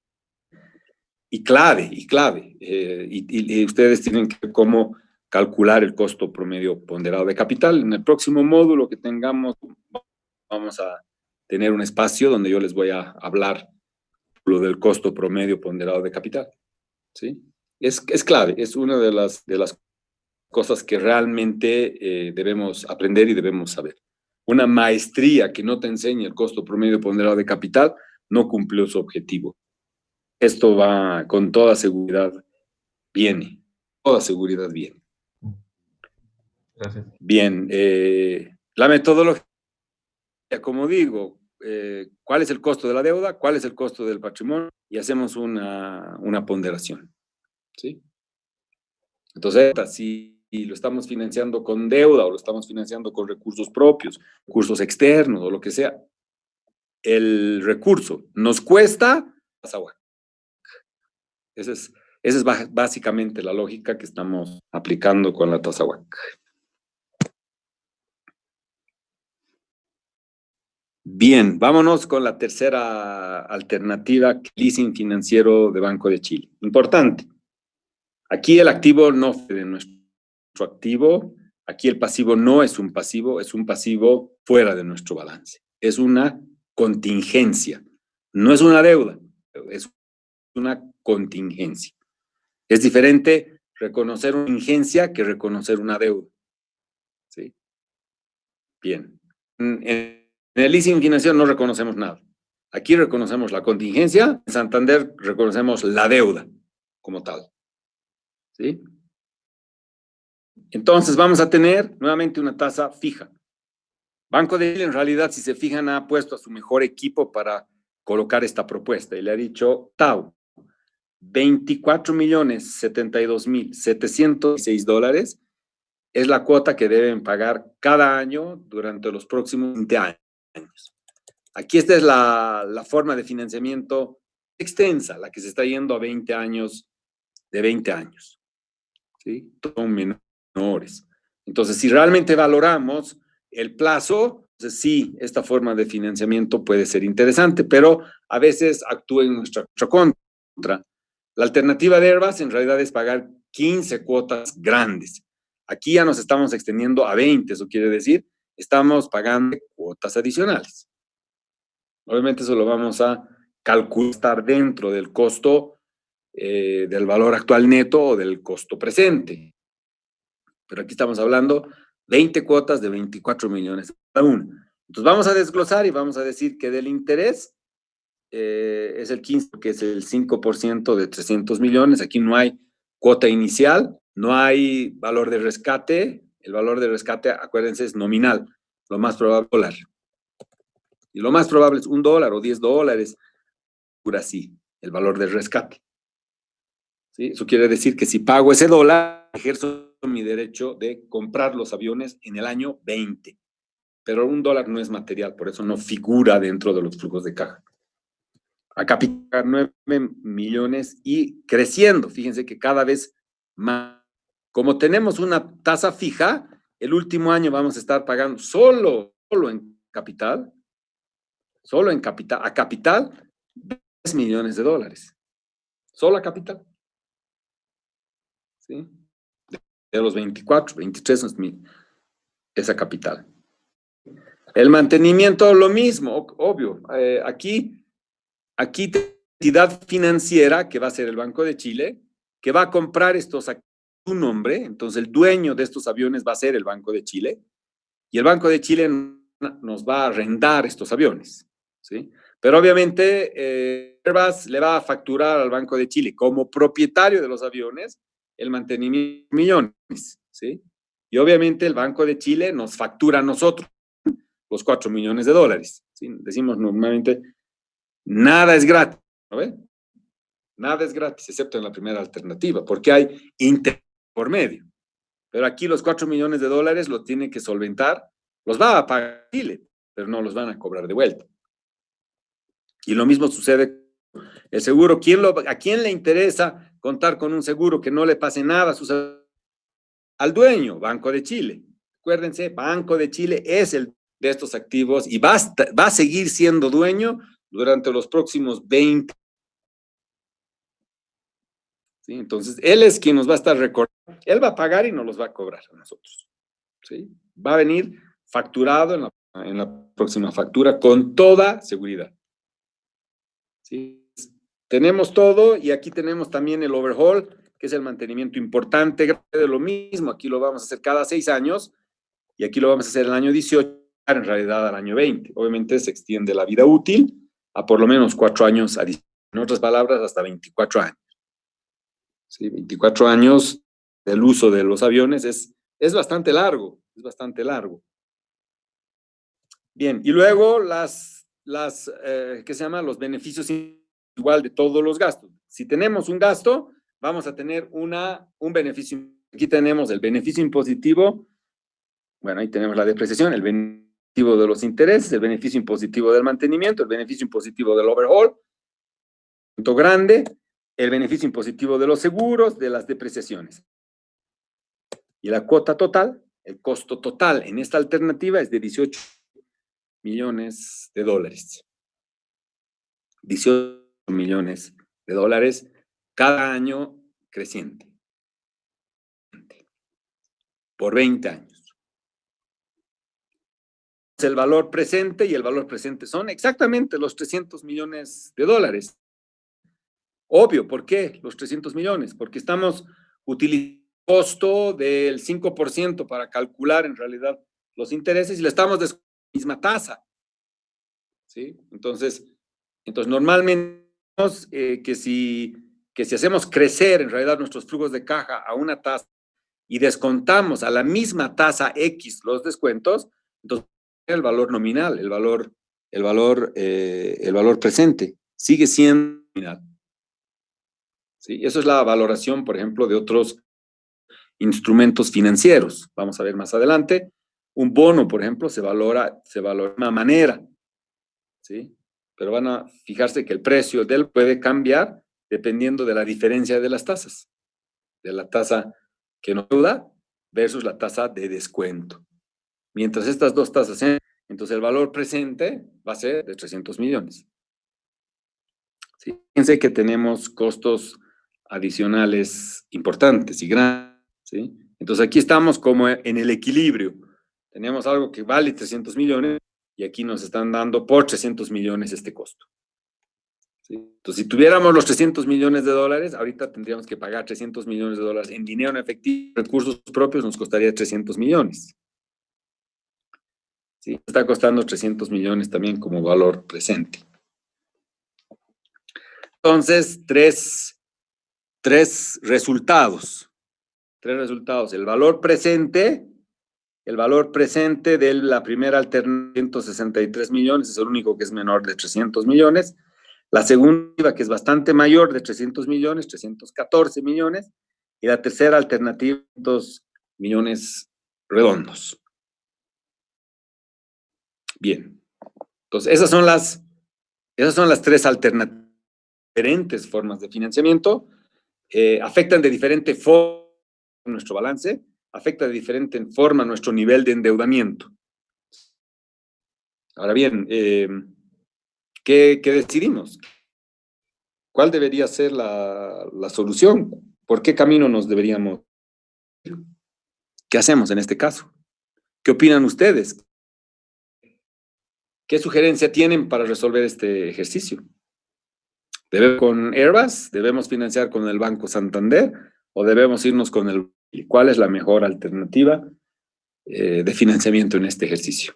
[SPEAKER 1] y clave. Y ustedes tienen que ver cómo calcular el costo promedio ponderado de capital. En el próximo módulo que tengamos, vamos a tener un espacio donde yo les voy a hablar lo del costo promedio ponderado de capital. ¿Sí? Es clave, es una de las cosas que realmente debemos aprender y debemos saber. Una maestría que no te enseñe el costo promedio ponderado de capital no cumplió su objetivo. Esto va con toda seguridad, viene. Toda seguridad viene.
[SPEAKER 4] Gracias.
[SPEAKER 1] Bien, la metodología, como digo, ¿cuál es el costo de la deuda? ¿Cuál es el costo del patrimonio? Y hacemos una ponderación. ¿Sí? Entonces, si lo estamos financiando con deuda o lo estamos financiando con recursos propios, recursos externos o lo que sea, el recurso nos cuesta tasa WACC. Esa es básicamente la lógica que estamos aplicando con la tasa WACC. Bien, vámonos con la tercera alternativa, leasing financiero de Banco de Chile. Importante. Aquí el activo no es de nuestro activo, aquí el pasivo no es un pasivo fuera de nuestro balance. Es una contingencia, no es una deuda, es una contingencia. Es diferente reconocer una contingencia que reconocer una deuda. ¿Sí? Bien. En el leasing financiero no reconocemos nada. Aquí reconocemos la contingencia, en Santander reconocemos la deuda como tal. ¿Sí? Entonces vamos a tener nuevamente una tasa fija. Banco de Chile, en realidad, si se fijan, ha puesto a su mejor equipo para colocar esta propuesta y le ha dicho, TAU, $24,072,706 es la cuota que deben pagar cada año durante los próximos 20 años. Aquí esta es la forma de financiamiento extensa, la que se está yendo a 20 años, de 20 años. ¿Sí? Son menores. Entonces, si realmente valoramos el plazo, entonces sí, esta forma de financiamiento puede ser interesante, pero a veces actúa en nuestra contra. La alternativa de Airbus en realidad es pagar 15 cuotas grandes. Aquí ya nos estamos extendiendo a 20, eso quiere decir, estamos pagando cuotas adicionales. Obviamente eso lo vamos a calcular dentro del costo del valor actual neto o del costo presente. Pero aquí estamos hablando 20 cuotas de 24 millones cada una. Entonces vamos a desglosar y vamos a decir que del interés es el 15%, que es el 5% de 300 millones. Aquí no hay cuota inicial, no hay valor de rescate. El valor de rescate, acuérdense, es nominal. Lo más probable es dólar. Y lo más probable es $1 o $10, por así. el valor del rescate. ¿Sí? Eso quiere decir que si pago ese dólar, ejerzo mi derecho de comprar los aviones en el año 20. Pero un dólar no es material, por eso no figura dentro de los flujos de caja. A capital 9 millones y creciendo. Fíjense que cada vez más. Como tenemos una tasa fija, el último año vamos a estar pagando solo en capital, a capital, 10 millones de dólares. Solo a capital. ¿Sí? De los 24, 23 esa capital. El mantenimiento, lo mismo, obvio. Aquí entidad financiera, que va a ser el Banco de Chile, que va a comprar estos activos a su nombre, entonces el dueño de estos aviones va a ser el Banco de Chile, y el Banco de Chile nos va a arrendar estos aviones, ¿sí? Pero obviamente Airbus le va a facturar al Banco de Chile como propietario de los aviones el mantenimiento de millones, ¿sí? Y obviamente el Banco de Chile nos factura a nosotros los 4 millones de dólares, ¿sí? Decimos normalmente, nada es gratis, ¿no ve? Nada es gratis, excepto en la primera alternativa, porque hay interés por medio. Pero aquí los 4 millones de dólares lo tiene que solventar, los va a pagar Chile, pero no los van a cobrar de vuelta. Y lo mismo sucede con el seguro. ¿A quién le interesa contar con un seguro que no le pase nada a su seguro? Al dueño, Banco de Chile. Acuérdense, Banco de Chile es el de estos activos y va a seguir siendo dueño durante los próximos 20. ¿Sí? Entonces, él es quien nos va a estar recordando. Él va a pagar y nos los va a cobrar a nosotros. ¿Sí? Va a venir facturado en la próxima factura con toda seguridad. ¿Sí? Tenemos todo y aquí tenemos también el overhaul, que es el mantenimiento importante de lo mismo. Aquí lo vamos a hacer cada 6 años y aquí lo vamos a hacer el año 18, en realidad al año 20. Obviamente se extiende la vida útil a por lo menos 4 años adicionales. En otras palabras, hasta 24 años. ¿Sí? 24 años del uso de los aviones es bastante largo, Bien, y luego ¿qué se llama? Los beneficios igual de todos los gastos. Si tenemos un gasto, vamos a tener un beneficio. Aquí tenemos el beneficio impositivo. Bueno, ahí tenemos la depreciación, el beneficio de los intereses, el beneficio impositivo del mantenimiento, el beneficio impositivo del overhaul, grande, el beneficio impositivo de los seguros, de las depreciaciones. Y la cuota total, el costo total en esta alternativa es de 18 millones de dólares. 18 millones de dólares cada año creciente. Por 20 años. El valor presente y el valor presente son exactamente los 300 millones de dólares. Obvio, ¿por qué los 300 millones? Porque estamos utilizando el costo del 5% para calcular en realidad los intereses y le estamos descontando la misma tasa. ¿Sí? Entonces normalmente que si hacemos crecer en realidad nuestros flujos de caja a una tasa y descontamos a la misma tasa X los descuentos, entonces el valor nominal, el valor presente sigue siendo nominal. ¿Sí? Eso es la valoración, por ejemplo, de otros instrumentos financieros. Vamos a ver más adelante. Un bono, por ejemplo, se valora de una manera, ¿sí? Pero van a fijarse que el precio de él puede cambiar dependiendo de la diferencia de las tasas, de la tasa que nos deuda versus la tasa de descuento. Mientras estas dos tasas sean, entonces el valor presente va a ser de 300 millones. ¿Sí? Fíjense que tenemos costos adicionales importantes y grandes, ¿sí? Entonces aquí estamos como en el equilibrio. Tenemos algo que vale 300 millones y aquí nos están dando por 300 millones este costo. ¿Sí? Entonces, si tuviéramos los 300 millones de dólares, ahorita tendríamos que pagar 300 millones de dólares en dinero en efectivo, recursos propios nos costaría 300 millones. ¿Sí? Está costando 300 millones también como valor presente. Entonces, tres resultados. El valor presente de la primera alternativa, 163 millones, es el único que es menor de 300 millones. La segunda, que es bastante mayor, de 300 millones, 314 millones, y la tercera alternativa, 2 millones redondos. Bien. Entonces, esas son las tres alternativas, diferentes formas de financiamiento, afectan de diferente forma nuestro balance, afecta de diferente forma nuestro nivel de endeudamiento. Ahora bien, ¿qué decidimos? ¿Cuál debería ser la solución? ¿Por qué camino nos deberíamos? ¿Qué hacemos en este caso? ¿Qué opinan ustedes? ¿Qué sugerencia tienen para resolver este ejercicio? ¿Debemos con Airbus? ¿Debemos financiar con el Banco Santander? ¿O debemos irnos con el... ¿Cuál es la mejor alternativa de financiamiento en este ejercicio?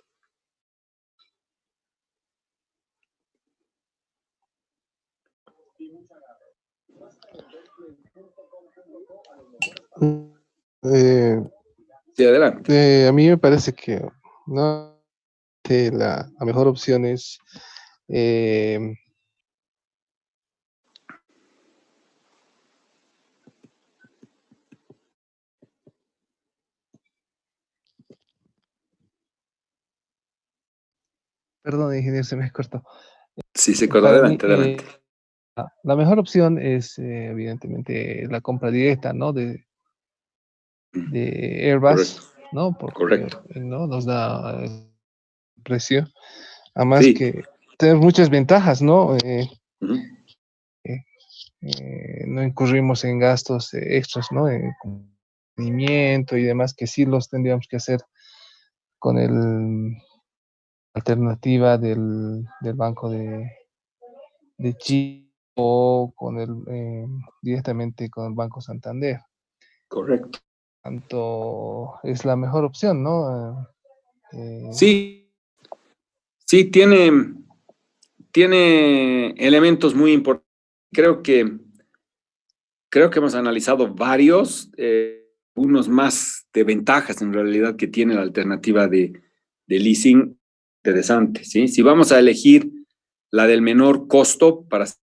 [SPEAKER 2] Eh,
[SPEAKER 1] Sí, adelante.
[SPEAKER 2] a mí me parece que no, la mejor opción es perdón, ingeniero, se me cortó.
[SPEAKER 1] Sí, se corta.
[SPEAKER 2] Para mí,
[SPEAKER 1] Adelante, adelante.
[SPEAKER 2] la mejor opción es, evidentemente, la compra directa, ¿no? De Airbus,
[SPEAKER 1] Correcto,
[SPEAKER 2] ¿no? Porque
[SPEAKER 1] correcto.
[SPEAKER 2] no nos da precio. Además
[SPEAKER 1] Sí.
[SPEAKER 2] que tenemos muchas ventajas, ¿no?
[SPEAKER 1] Ujú.
[SPEAKER 2] No incurrimos en gastos extras, ¿no? En mantenimiento y demás, que sí los tendríamos que hacer con el alternativa del Banco de Chile o con directamente con el Banco Santander.
[SPEAKER 1] Correcto.
[SPEAKER 2] Tanto es la mejor opción, ¿no?
[SPEAKER 1] Sí, sí, tiene elementos muy importantes. Creo que hemos analizado varios, unos más de ventajas en realidad que tiene la alternativa de leasing interesante, ¿sí? Si vamos a elegir la del menor costo para ser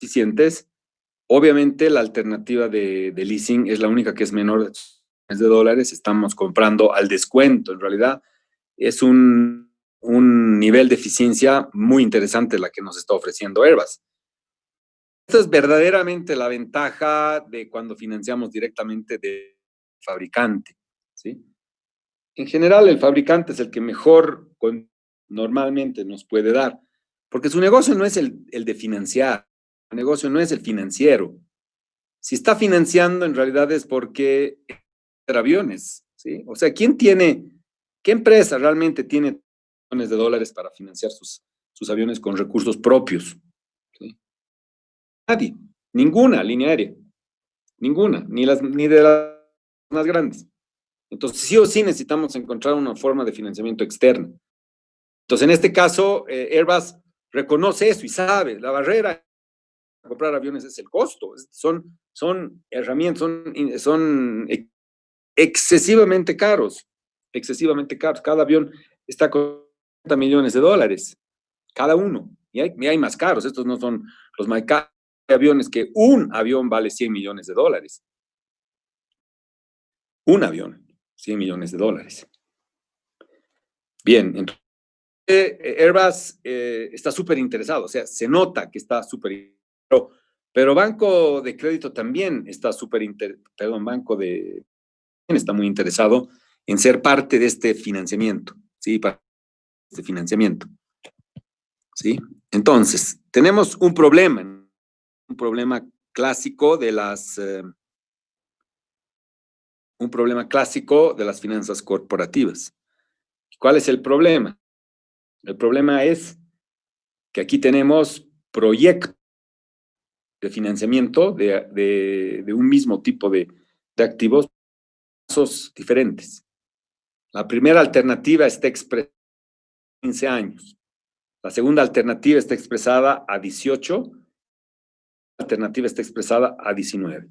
[SPEAKER 1] eficientes, obviamente la alternativa de leasing es la única que es menor de dólares. Estamos comprando al descuento, en realidad es un nivel de eficiencia muy interesante la que nos está ofreciendo Airbus. Esta es verdaderamente la ventaja de cuando financiamos directamente del fabricante, ¿sí? En general, el fabricante es el que mejor normalmente nos puede dar, porque su negocio no es el de financiar, su negocio no es el financiero. Si está financiando, en realidad es porque aviones, ¿sí? O sea, qué empresa realmente tiene millones de dólares para financiar sus aviones con recursos propios? ¿Sí? Nadie, ninguna línea aérea, ninguna, ni de las más grandes. Entonces, sí o sí necesitamos encontrar una forma de financiamiento externa. Entonces, en este caso, Airbus reconoce eso y sabe, la barrera para comprar aviones es el costo. Son herramientas, son excesivamente caros, excesivamente caros. Cada avión está con 30 millones de dólares, cada uno. Y hay más caros. Estos no son los más caros aviones, que un avión vale 100 millones de dólares. Un avión, 100 millones de dólares. Bien, entonces Airbus está súper interesado, o sea, se nota que está súper interesado, pero Banco de Crédito también está Banco de está muy interesado en ser parte de este financiamiento, ¿sí? Para este financiamiento, ¿sí? Entonces, tenemos un problema clásico de un problema clásico de las finanzas corporativas. ¿Cuál es el problema? El problema es que aquí tenemos proyectos de financiamiento de un mismo tipo de activos diferentes. La primera alternativa está expresada a 15 años. La segunda alternativa está expresada a 18. La alternativa está expresada a 19.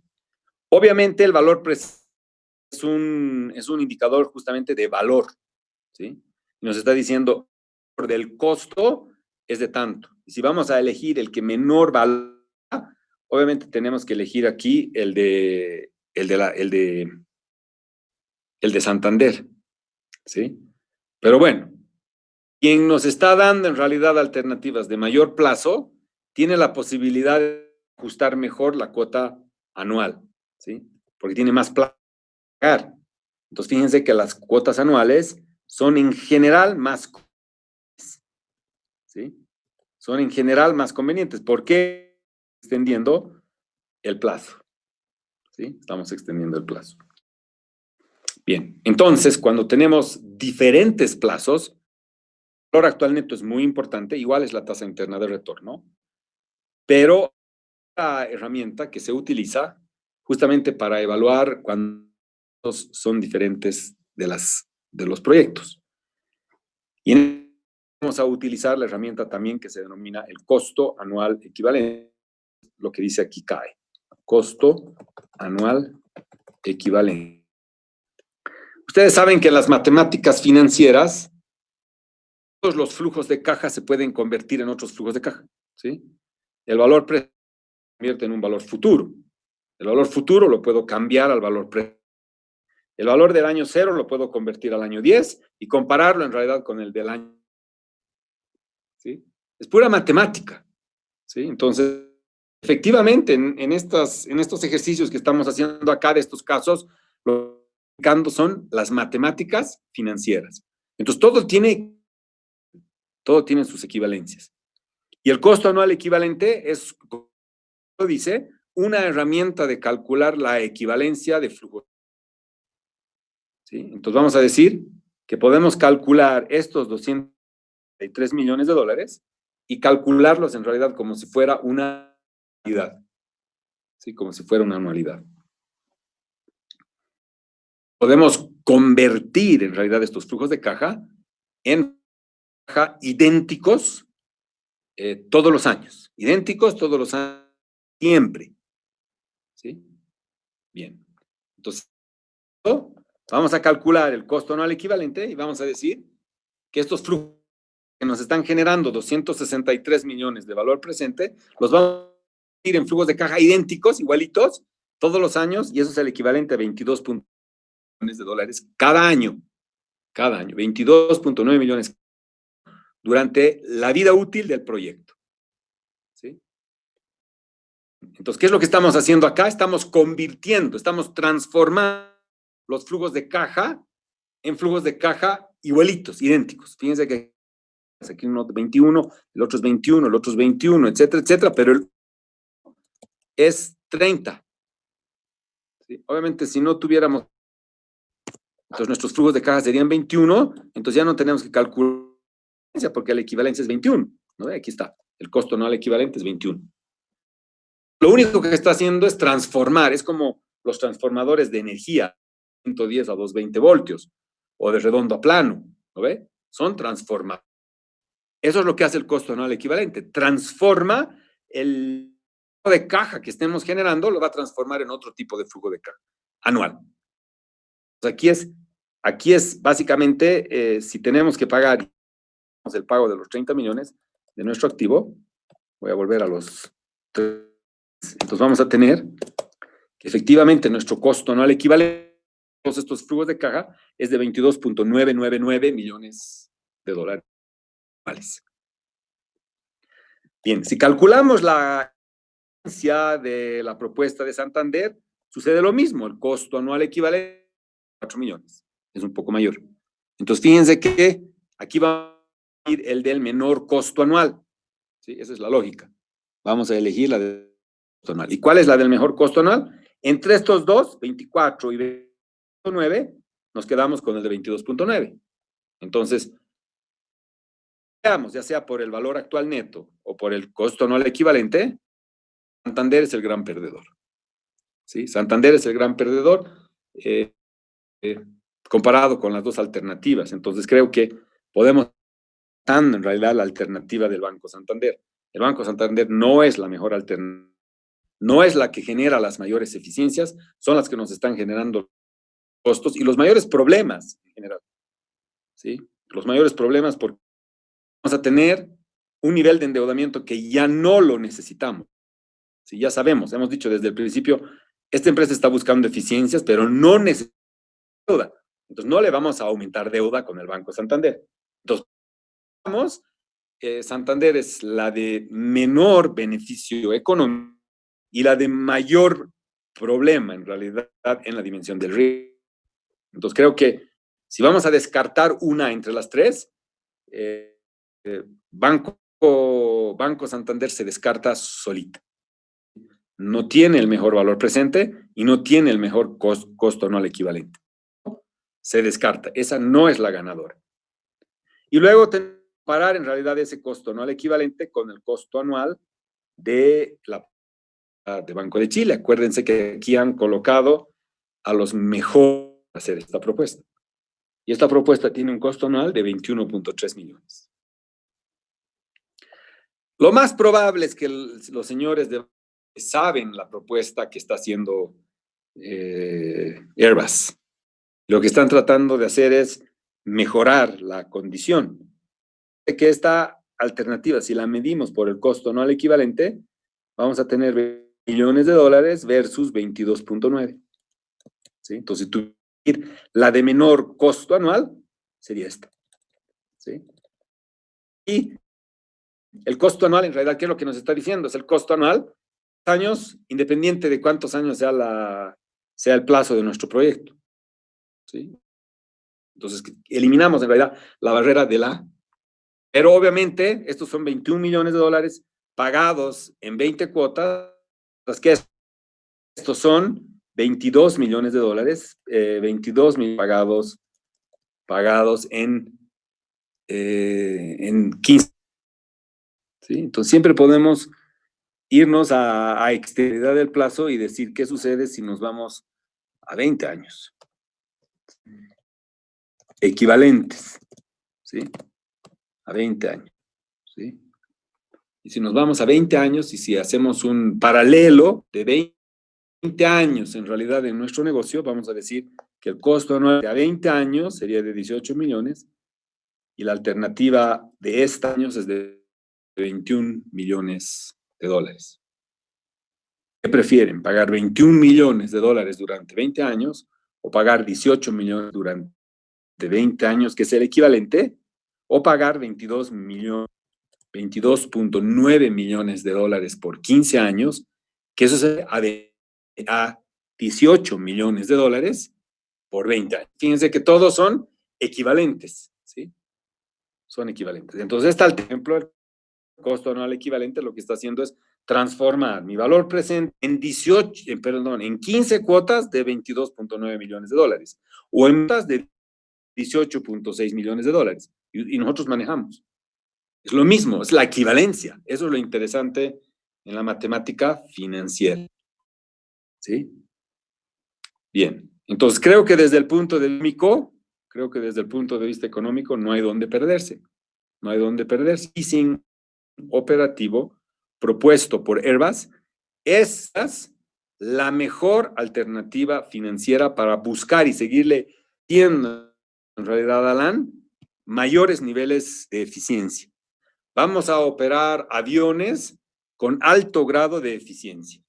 [SPEAKER 1] Obviamente el valor es un indicador justamente de valor, ¿sí? Nos está diciendo del costo es de tanto. Y si vamos a elegir el que menor valor, obviamente tenemos que elegir aquí el de Santander, ¿sí? Pero bueno, quien nos está dando en realidad alternativas de mayor plazo, tiene la posibilidad de ajustar mejor la cuota anual, ¿sí? Porque tiene más plazo para pagar. Entonces, fíjense que las cuotas anuales son en general más convenientes, ¿sí? Son en general más convenientes. ¿Por qué? Extendiendo el plazo, ¿sí? Estamos extendiendo el plazo. Bien, entonces, cuando tenemos diferentes plazos, el valor actual neto es muy importante, igual es la tasa interna de retorno, pero la herramienta que se utiliza justamente para evaluar cuando son diferentes de los proyectos. Y vamos a utilizar la herramienta también que se denomina el costo anual equivalente, lo que dice aquí CAE. Costo anual equivalente. Ustedes saben que en las matemáticas financieras, todos los flujos de caja se pueden convertir en otros flujos de caja, ¿sí? El valor presente se convierte en un valor futuro. El valor futuro lo puedo cambiar al valor presente. El valor del año 0 lo puedo convertir al año 10 y compararlo en realidad con el del año. ¿Sí? Es pura matemática, ¿sí? Entonces, efectivamente, en estos ejercicios que estamos haciendo acá de estos casos, lo que estamos son las matemáticas financieras. Entonces, todo tiene sus equivalencias. Y el costo anual equivalente es, como dice, una herramienta de calcular la equivalencia de flujo. ¿Sí? Entonces, vamos a decir que podemos calcular estos 203 millones de dólares y calcularlos en realidad como si fuera una anualidad. ¿Sí? Como si fuera una anualidad. Podemos convertir en realidad estos flujos de caja en caja idénticos todos los años. Idénticos todos los años, siempre. ¿Sí? Bien. Entonces, vamos a calcular el costo anual equivalente y vamos a decir que estos flujos que nos están generando 263 millones de valor presente, los vamos a ir en flujos de caja idénticos, igualitos, todos los años, y eso es el equivalente a 22.9 millones de dólares cada año, 22.9 millones durante la vida útil del proyecto. ¿Sí? Entonces, ¿qué es lo que estamos haciendo acá? Estamos convirtiendo, estamos transformando los flujos de caja en flujos de caja igualitos, idénticos. Fíjense que aquí uno 21, el otro es 21, el otro es 21, etcétera, etcétera, pero el es 30. ¿Sí? Obviamente, si no tuviéramos, entonces nuestros flujos de caja serían 21, entonces ya no tenemos que calcular, porque la equivalencia es 21, ¿no? Aquí está, el costo anual equivalente es 21. Lo único que está haciendo es transformar, es como los transformadores de energía, 110 a 220 voltios, o de redondo a plano, ¿no ve? Son transformadores. Eso es lo que hace el costo anual equivalente. Transforma el flujo de caja que estemos generando, lo va a transformar en otro tipo de flujo de caja anual. Entonces aquí es básicamente, si tenemos que pagar el pago de los 30 millones de nuestro activo, voy a volver a los 3. Entonces vamos a tener que efectivamente nuestro costo anual equivalente a todos estos flujos de caja es de 22.999 millones de dólares. Bien, si calculamos la ganancia de la propuesta de Santander, sucede lo mismo, el costo anual equivalente a 4 millones, es un poco mayor. Entonces, fíjense que aquí va a ir el del menor costo anual, ¿sí? Esa es la lógica. Vamos a elegir la del costo anual. ¿Y cuál es la del mejor costo anual? Entre estos dos, 24 y 22.9, nos quedamos con el de 22.9. Entonces, ya sea por el valor actual neto o por el costo anual equivalente, Santander es el gran perdedor. ¿Sí? Santander es el gran perdedor comparado con las dos alternativas. Entonces creo que podemos estar en realidad la alternativa del Banco Santander. El Banco Santander no es la mejor alternativa, no es la que genera las mayores eficiencias, son las que nos están generando costos y los mayores problemas en general. ¿Sí? Los mayores problemas porque vamos a tener un nivel de endeudamiento que ya no lo necesitamos. Sí, ya sabemos, hemos dicho desde el principio, esta empresa está buscando eficiencias, pero no necesita deuda. Entonces, no le vamos a aumentar deuda con el Banco Santander. Entonces, Santander es la de menor beneficio económico y la de mayor problema, en realidad, en la dimensión del riesgo. Entonces, creo que si vamos a descartar una entre las tres, Banco Santander se descarta solita. No tiene el mejor valor presente y no tiene el mejor costo anual equivalente. Se descarta. Esa no es la ganadora. Y luego tenemos que comparar en realidad ese costo anual equivalente con el costo anual de Banco de Chile. Acuérdense que aquí han colocado a los mejores a hacer esta propuesta. Y esta propuesta tiene un costo anual de 21.3 millones. Lo más probable es que los señores saben la propuesta que está haciendo Airbus. Lo que están tratando de hacer es mejorar la condición. De que esta alternativa, si la medimos por el costo anual equivalente, vamos a tener $20 millones versus 22.9. ¿Sí? Entonces, la de menor costo anual sería esta. ¿Sí? Y el costo anual, en realidad, ¿qué es lo que nos está diciendo? Es el costo anual, años, independiente de cuántos años sea el plazo de nuestro proyecto. ¿Sí? Entonces, eliminamos en realidad la barrera de la... Pero obviamente, estos son $21 millones pagados en 20 cuotas, que estos son $22 millones, 22 mil pagados en 15. ¿Sí? Entonces, siempre podemos irnos a extremidad del plazo y decir qué sucede si nos vamos a 20 años. Equivalentes, ¿sí? A 20 años, ¿sí? Y si nos vamos a 20 años y si hacemos un paralelo de 20 años en realidad en nuestro negocio, vamos a decir que el costo anual de a 20 años sería de 18 millones y la alternativa de este año es de 21 millones de dólares. ¿Qué prefieren? ¿Pagar 21 millones de dólares durante 20 años o pagar 18 millones durante 20 años, que es el equivalente, o pagar 22.9 millones de dólares por 15 años, que eso es a 18 millones de dólares por 20 años? Fíjense que todos son equivalentes, ¿sí? Son equivalentes. Entonces, este ejemplo, el costo anual equivalente, lo que está haciendo es transformar mi valor presente en 15 cuotas de 22.9 millones de dólares o en cuotas de 18.6 millones de dólares. Y nosotros manejamos. Es lo mismo, es la equivalencia. Eso es lo interesante en la matemática financiera. ¿Sí? Bien. Entonces, creo que desde el punto de vista económico, no hay dónde perderse. No hay dónde perderse. Y sin operativo propuesto por Airbus, esa es la mejor alternativa financiera para buscar y seguirle viendo en realidad, Alan, mayores niveles de eficiencia. Vamos a operar aviones con alto grado de eficiencia,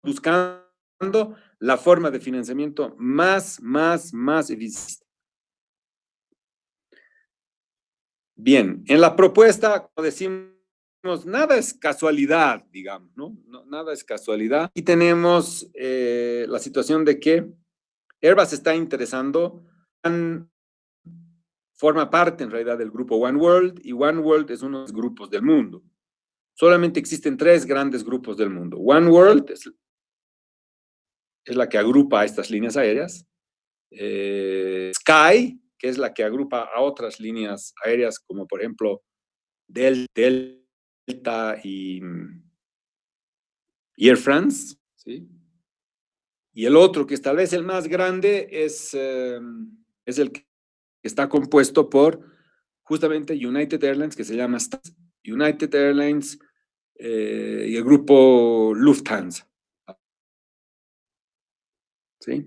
[SPEAKER 1] buscando la forma de financiamiento más eficiente. Bien, en la propuesta, como decimos, nada es casualidad, digamos, ¿no? Nada es casualidad. Y tenemos la situación de que Airbus está interesando, forma parte en realidad del grupo One World, y One World es uno de los grupos del mundo. Solamente existen 3 grandes grupos del mundo. One World es la que agrupa a estas líneas aéreas. Sky, que es la que agrupa a otras líneas aéreas, como por ejemplo Delta y Air France, ¿sí? Y el otro, que es tal vez el más grande, es el que está compuesto por justamente United Airlines, que se llama United Airlines y el grupo Lufthansa. ¿Sí?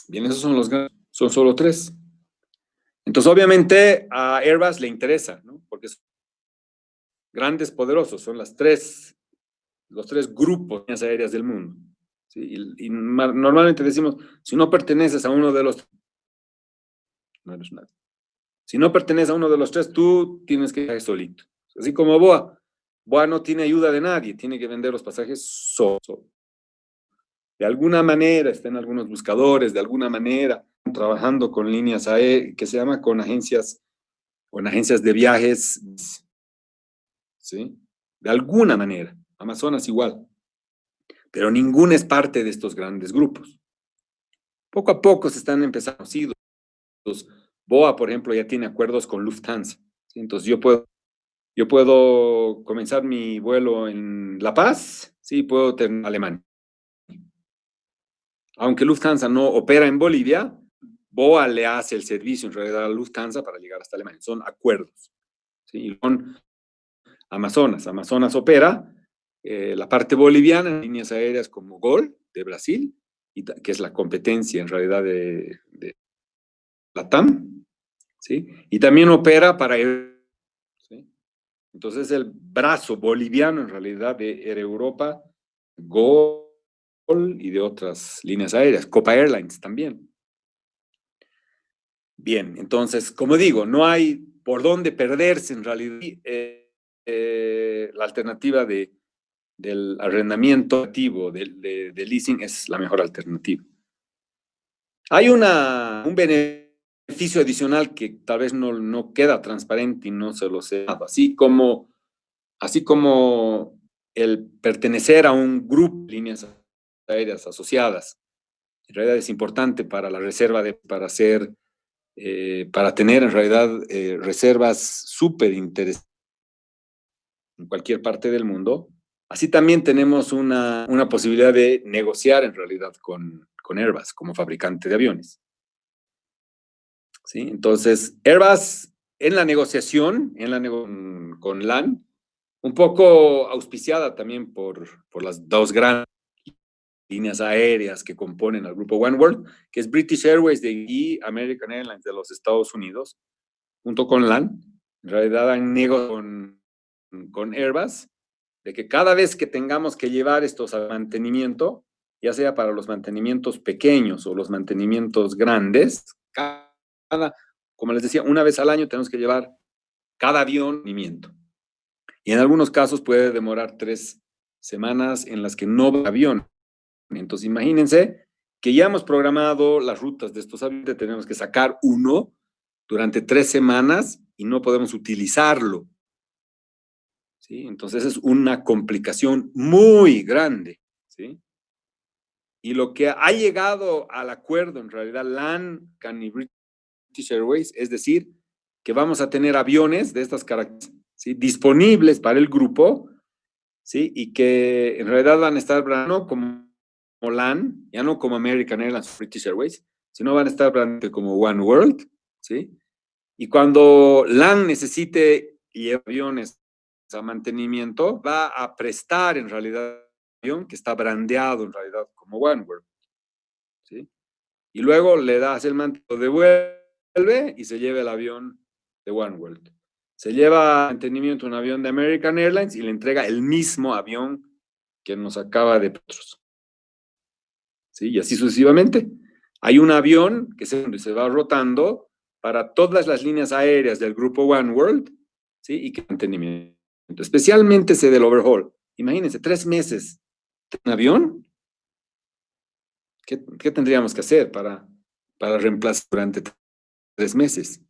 [SPEAKER 1] Bien, esos son los grandes, son solo 3. Entonces, obviamente, a Airbus le interesa, ¿no? Porque grandes poderosos, son los tres grupos de líneas aéreas del mundo. ¿Sí? Y normalmente decimos, si no perteneces a uno de los tres, no eres nadie. Si no perteneces a uno de los tres, tú tienes que ir solito. Así como BOA. BOA no tiene ayuda de nadie, tiene que vender los pasajes solo. De alguna manera, está en algunos buscadores, de alguna manera, trabajando con líneas aéreas, que se llama con agencias de viajes, ¿sí? De alguna manera. Amazonas igual. Pero ninguna es parte de estos grandes grupos. Poco a poco se están empezando. Sí, BOA, por ejemplo, ya tiene acuerdos con Lufthansa. ¿Sí? Entonces yo puedo comenzar mi vuelo en La Paz, sí, puedo tener en Alemania. Aunque Lufthansa no opera en Bolivia, BOA le hace el servicio en realidad a Lufthansa para llegar hasta Alemania. Son acuerdos. ¿Sí? Y con Amazonas opera la parte boliviana en líneas aéreas como GOL de Brasil, que es la competencia en realidad de LATAM, ¿sí? Y también opera para ¿sí? Entonces el brazo boliviano en realidad de Air Europa, GOL y de otras líneas aéreas, Copa Airlines también. Bien, entonces, como digo, no hay por dónde perderse en realidad. La alternativa del arrendamiento activo, de leasing, es la mejor alternativa. Hay un beneficio adicional que tal vez no queda transparente y no se lo sé. Así como el pertenecer a un grupo de líneas aéreas asociadas, en realidad es importante para la reserva, para tener en realidad reservas súper interesantes en cualquier parte del mundo. Así también tenemos una posibilidad de negociar en realidad con Airbus como fabricante de aviones. ¿Sí? Entonces, Airbus en la negociación con LAN, un poco auspiciada también por las dos grandes líneas aéreas que componen al grupo OneWorld, que es British Airways y American Airlines de los Estados Unidos, junto con LAN, en realidad han negociado con Airbus de que cada vez que tengamos que llevar estos a mantenimiento, ya sea para los mantenimientos pequeños o los mantenimientos grandes, como les decía, una vez al año tenemos que llevar cada avión mantenimiento. Y en algunos casos puede demorar 3 semanas en las que no va avión. Entonces imagínense que ya hemos programado las rutas de estos aviones, tenemos que sacar uno durante 3 semanas y no podemos utilizarlo. ¿Sí? Entonces es una complicación muy grande. ¿Sí? Y lo que ha llegado al acuerdo, en realidad, LAN, CAN y British Airways, es decir, que vamos a tener aviones de estas características, ¿sí? Disponibles para el grupo, ¿sí? Y que en realidad van a estar no como LAN, ya no como American Airlines o British Airways, sino van a estar como One World, ¿sí? Y cuando LAN necesite aviones a mantenimiento, va a prestar en realidad un avión que está brandeado en realidad como OneWorld, ¿sí? Y luego le das el mantenimiento, devuelve y se lleva el avión de OneWorld. Se lleva a mantenimiento un avión de American Airlines y le entrega el mismo avión que nos acaba de Petros. ¿Sí? Y así sucesivamente. Hay un avión que se va rotando para todas las líneas aéreas del grupo OneWorld, ¿sí? Y que mantenimiento. Especialmente ese del overhaul. Imagínense, 3 meses de un avión. ¿Qué tendríamos que hacer para reemplazar durante 3 meses?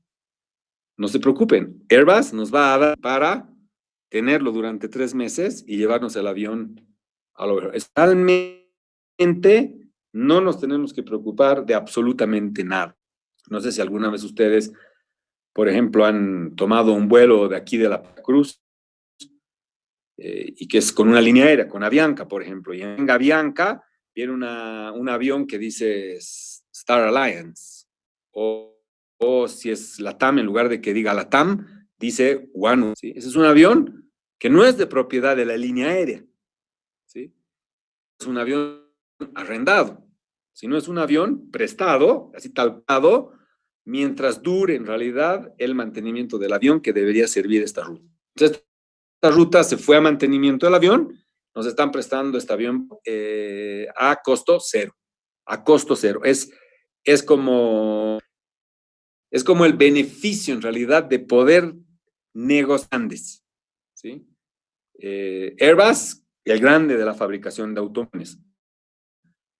[SPEAKER 1] No se preocupen, Airbus nos va a dar para tenerlo durante 3 meses y llevarnos el avión al overhaul. Realmente no nos tenemos que preocupar de absolutamente nada. No sé si alguna vez ustedes, por ejemplo, han tomado un vuelo de aquí de La Cruz, y que es con una línea aérea, con Avianca, por ejemplo, y en Avianca viene un avión que dice Star Alliance, o si es LATAM, en lugar de que diga LATAM, dice One. ¿Sí? Ese es un avión que no es de propiedad de la línea aérea, ¿sí? Es un avión arrendado, sino es un avión prestado, así talpado, mientras dure en realidad el mantenimiento del avión que debería servir esta ruta. Entonces, ruta se fue a mantenimiento del avión, nos están prestando este avión a costo cero. A costo cero. Es como el beneficio en realidad de poder negociar, ¿sí? Airbus, el grande de la fabricación de automóviles.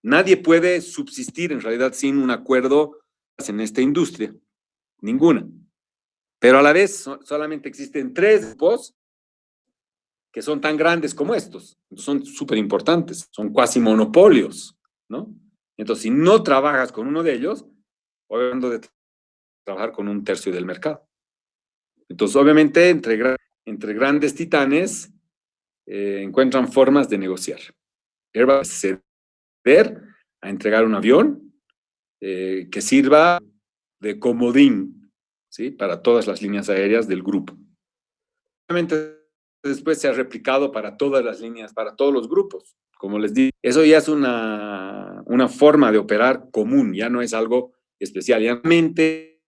[SPEAKER 1] Nadie puede subsistir en realidad sin un acuerdo en esta industria. Ninguna. Pero a la vez solamente existen 3 grupos que son tan grandes como estos. Son súper importantes, son cuasi monopolios, ¿no? Entonces, si no trabajas con uno de ellos, hablando de trabajar con 1/3 del mercado. Entonces, obviamente, entre grandes titanes encuentran formas de negociar. Airbus va a ceder a entregar un avión que sirva de comodín, ¿sí? Para todas las líneas aéreas del grupo. Obviamente, después se ha replicado para todas las líneas, para todos los grupos. Como les digo, eso ya es una forma de operar común, ya no es algo especial. Ya mente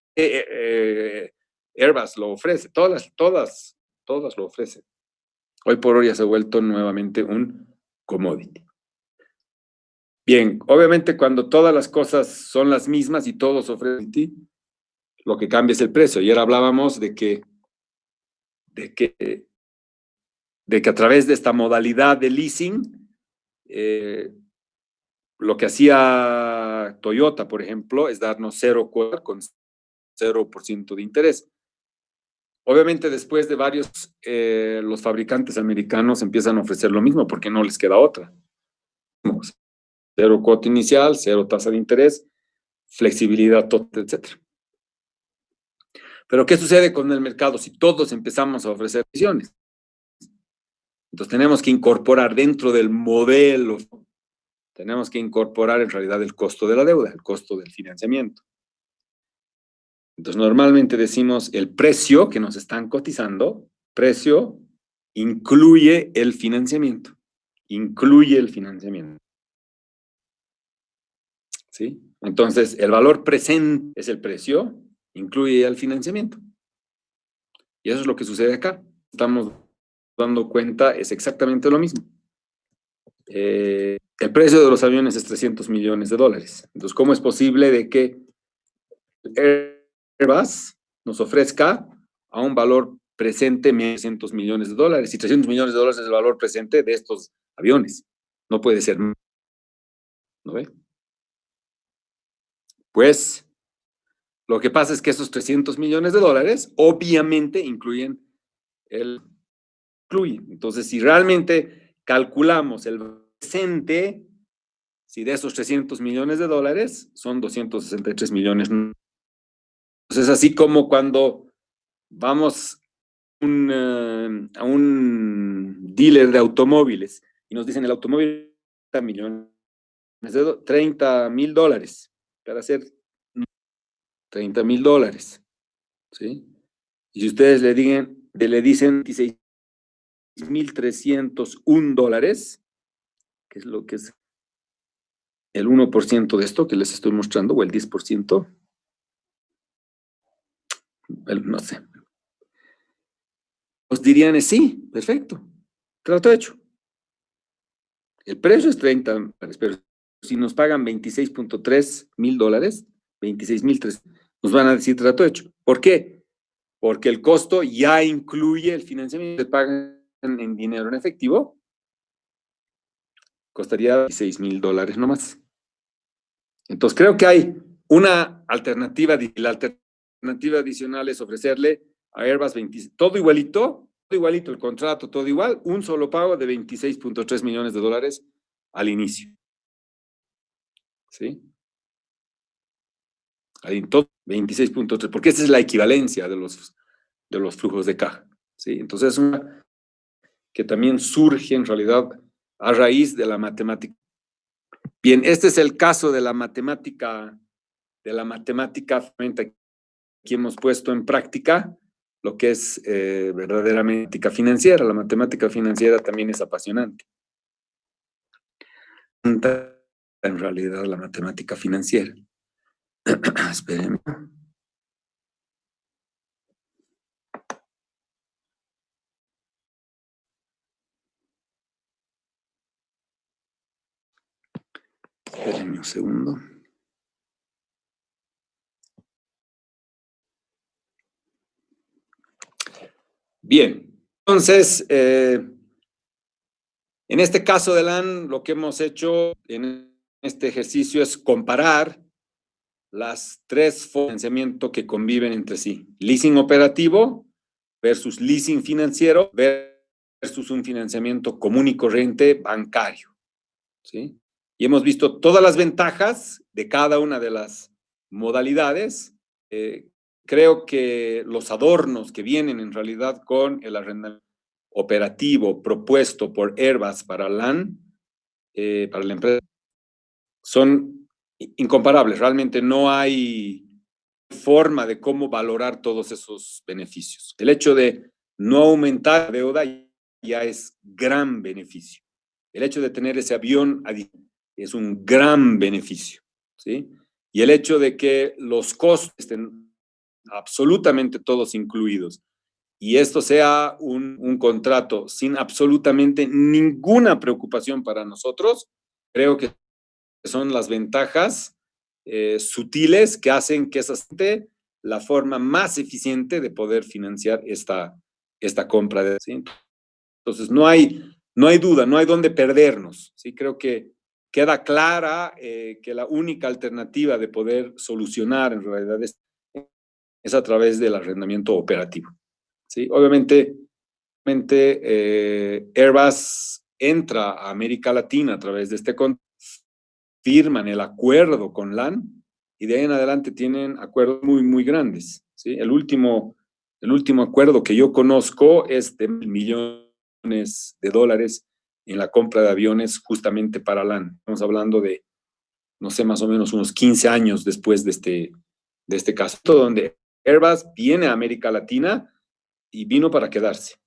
[SPEAKER 1] Airbus lo ofrece, todas lo ofrecen. Hoy por hoy ya se ha vuelto nuevamente un commodity. Bien, obviamente cuando todas las cosas son las mismas y todos ofrecen, lo que cambia es el precio. Ayer hablábamos de que a través de esta modalidad de leasing, lo que hacía Toyota, por ejemplo, es darnos 0 cuota con 0% de interés. Obviamente después de varios, los fabricantes americanos empiezan a ofrecer lo mismo porque no les queda otra. 0 cuota inicial, 0 tasa de interés, flexibilidad total, etc. Pero ¿qué sucede con el mercado si todos empezamos a ofrecer opciones? Entonces tenemos que incorporar dentro del modelo, tenemos que incorporar en realidad el costo de la deuda, el costo del financiamiento. Entonces normalmente decimos el precio que nos están cotizando, precio incluye el financiamiento. Incluye el financiamiento. ¿Sí? Entonces el valor presente es el precio, incluye el financiamiento. Y eso es lo que sucede acá. Estamos dando cuenta, es exactamente lo mismo. El precio de los aviones es $300 millones. Entonces, ¿cómo es posible de que Airbus nos ofrezca a un valor presente $1.300 millones? Y $300 millones es el valor presente de estos aviones. No puede ser. ¿No ve? Pues, lo que pasa es que esos $300 millones obviamente incluyen Entonces, si realmente calculamos el presente, si de esos $300 millones son 263 millones. Entonces, así como cuando vamos a un dealer de automóviles y nos dicen el automóvil $30,000 para hacer $30,000, ¿sí? Y si ustedes le dicen $16,301, que es lo que es el 1% de esto que les estoy mostrando, o el 10%, no sé. Os dirían, sí, perfecto, trato hecho. El precio es $30, pero si nos pagan $26.3 mil, 26,300, nos van a decir trato hecho. ¿Por qué? Porque el costo ya incluye el financiamiento. Se pagan en dinero en efectivo, costaría $16,000 nomás. Entonces creo que hay una alternativa, la alternativa adicional es ofrecerle a Airbus todo igualito, el contrato, todo igual, un solo pago de $26.3 millones al inicio. ¿Sí? Ahí todo 26.3, porque esa es la equivalencia de los flujos de caja. ¿Sí? Entonces es una que también surge en realidad a raíz de la matemática. Bien, este es el caso de la matemática, aquí hemos puesto en práctica lo que es verdaderamente matemática financiera. La matemática financiera también es apasionante. En realidad, la matemática financiera. Espérenme. Espérenme un segundo. Bien, entonces, en este caso de LAN, lo que hemos hecho en este ejercicio es comparar las tres formas de financiamiento que conviven entre sí. Leasing operativo versus leasing financiero versus un financiamiento común y corriente bancario, ¿sí? Y hemos visto todas las ventajas de cada una de las modalidades. Creo que los adornos que vienen en realidad con el arrendamiento operativo propuesto por Airbus para LAN, para la empresa, son incomparables. Realmente no hay forma de cómo valorar todos esos beneficios. El hecho de no aumentar la deuda ya es gran beneficio. El hecho de tener ese avión es un gran beneficio, ¿sí? Y el hecho de que los costos estén absolutamente todos incluidos y esto sea un contrato sin absolutamente ninguna preocupación para nosotros, creo que son las ventajas sutiles que hacen que esa sea la forma más eficiente de poder financiar esta compra. ¿Sí? Entonces, no hay duda, no hay dónde perdernos. ¿Sí? Creo que queda clara que la única alternativa de poder solucionar en realidad es a través del arrendamiento operativo. ¿Sí? Obviamente, Airbus entra a América Latina a través de este contrato, firman el acuerdo con LAN y de ahí en adelante tienen acuerdos muy, muy grandes. ¿Sí? El último acuerdo que yo conozco es de $millones en la compra de aviones justamente para LAN. Estamos hablando de, no sé, más o menos unos 15 años después de este caso, donde Airbus viene a América Latina y vino para quedarse.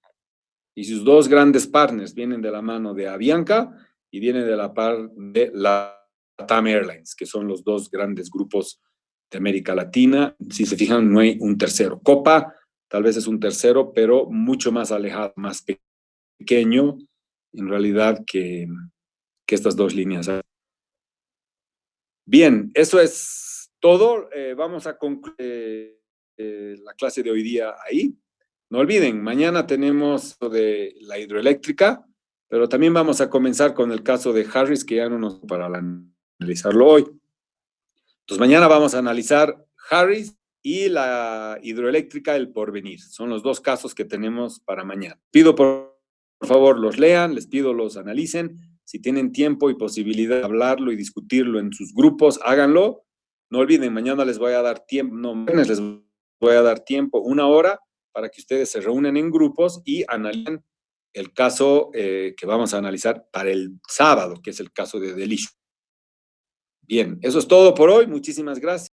[SPEAKER 1] Y sus dos grandes partners vienen de la mano de Avianca y vienen de la par de LATAM Airlines, que son los dos grandes grupos de América Latina. Si se fijan, no hay un tercero. Copa tal vez es un tercero, pero mucho más alejado, más pequeño, en realidad, que estas dos líneas. Bien, eso es todo. Vamos a concluir la clase de hoy día ahí. No olviden, mañana tenemos lo de la hidroeléctrica, pero también vamos a comenzar con el caso de Harris, que ya no nos para analizarlo hoy. Entonces, mañana vamos a analizar Harris y la hidroeléctrica El Porvenir. Son los dos casos que tenemos para mañana. Pido por favor los lean, les pido los analicen. Si tienen tiempo y posibilidad de hablarlo y discutirlo en sus grupos, háganlo. No olviden, mañana les voy a dar tiempo, les voy a dar tiempo, 1 hora, para que ustedes se reúnan en grupos y analicen el caso que vamos a analizar para el sábado, que es el caso de Delisho. Bien, eso es todo por hoy. Muchísimas gracias.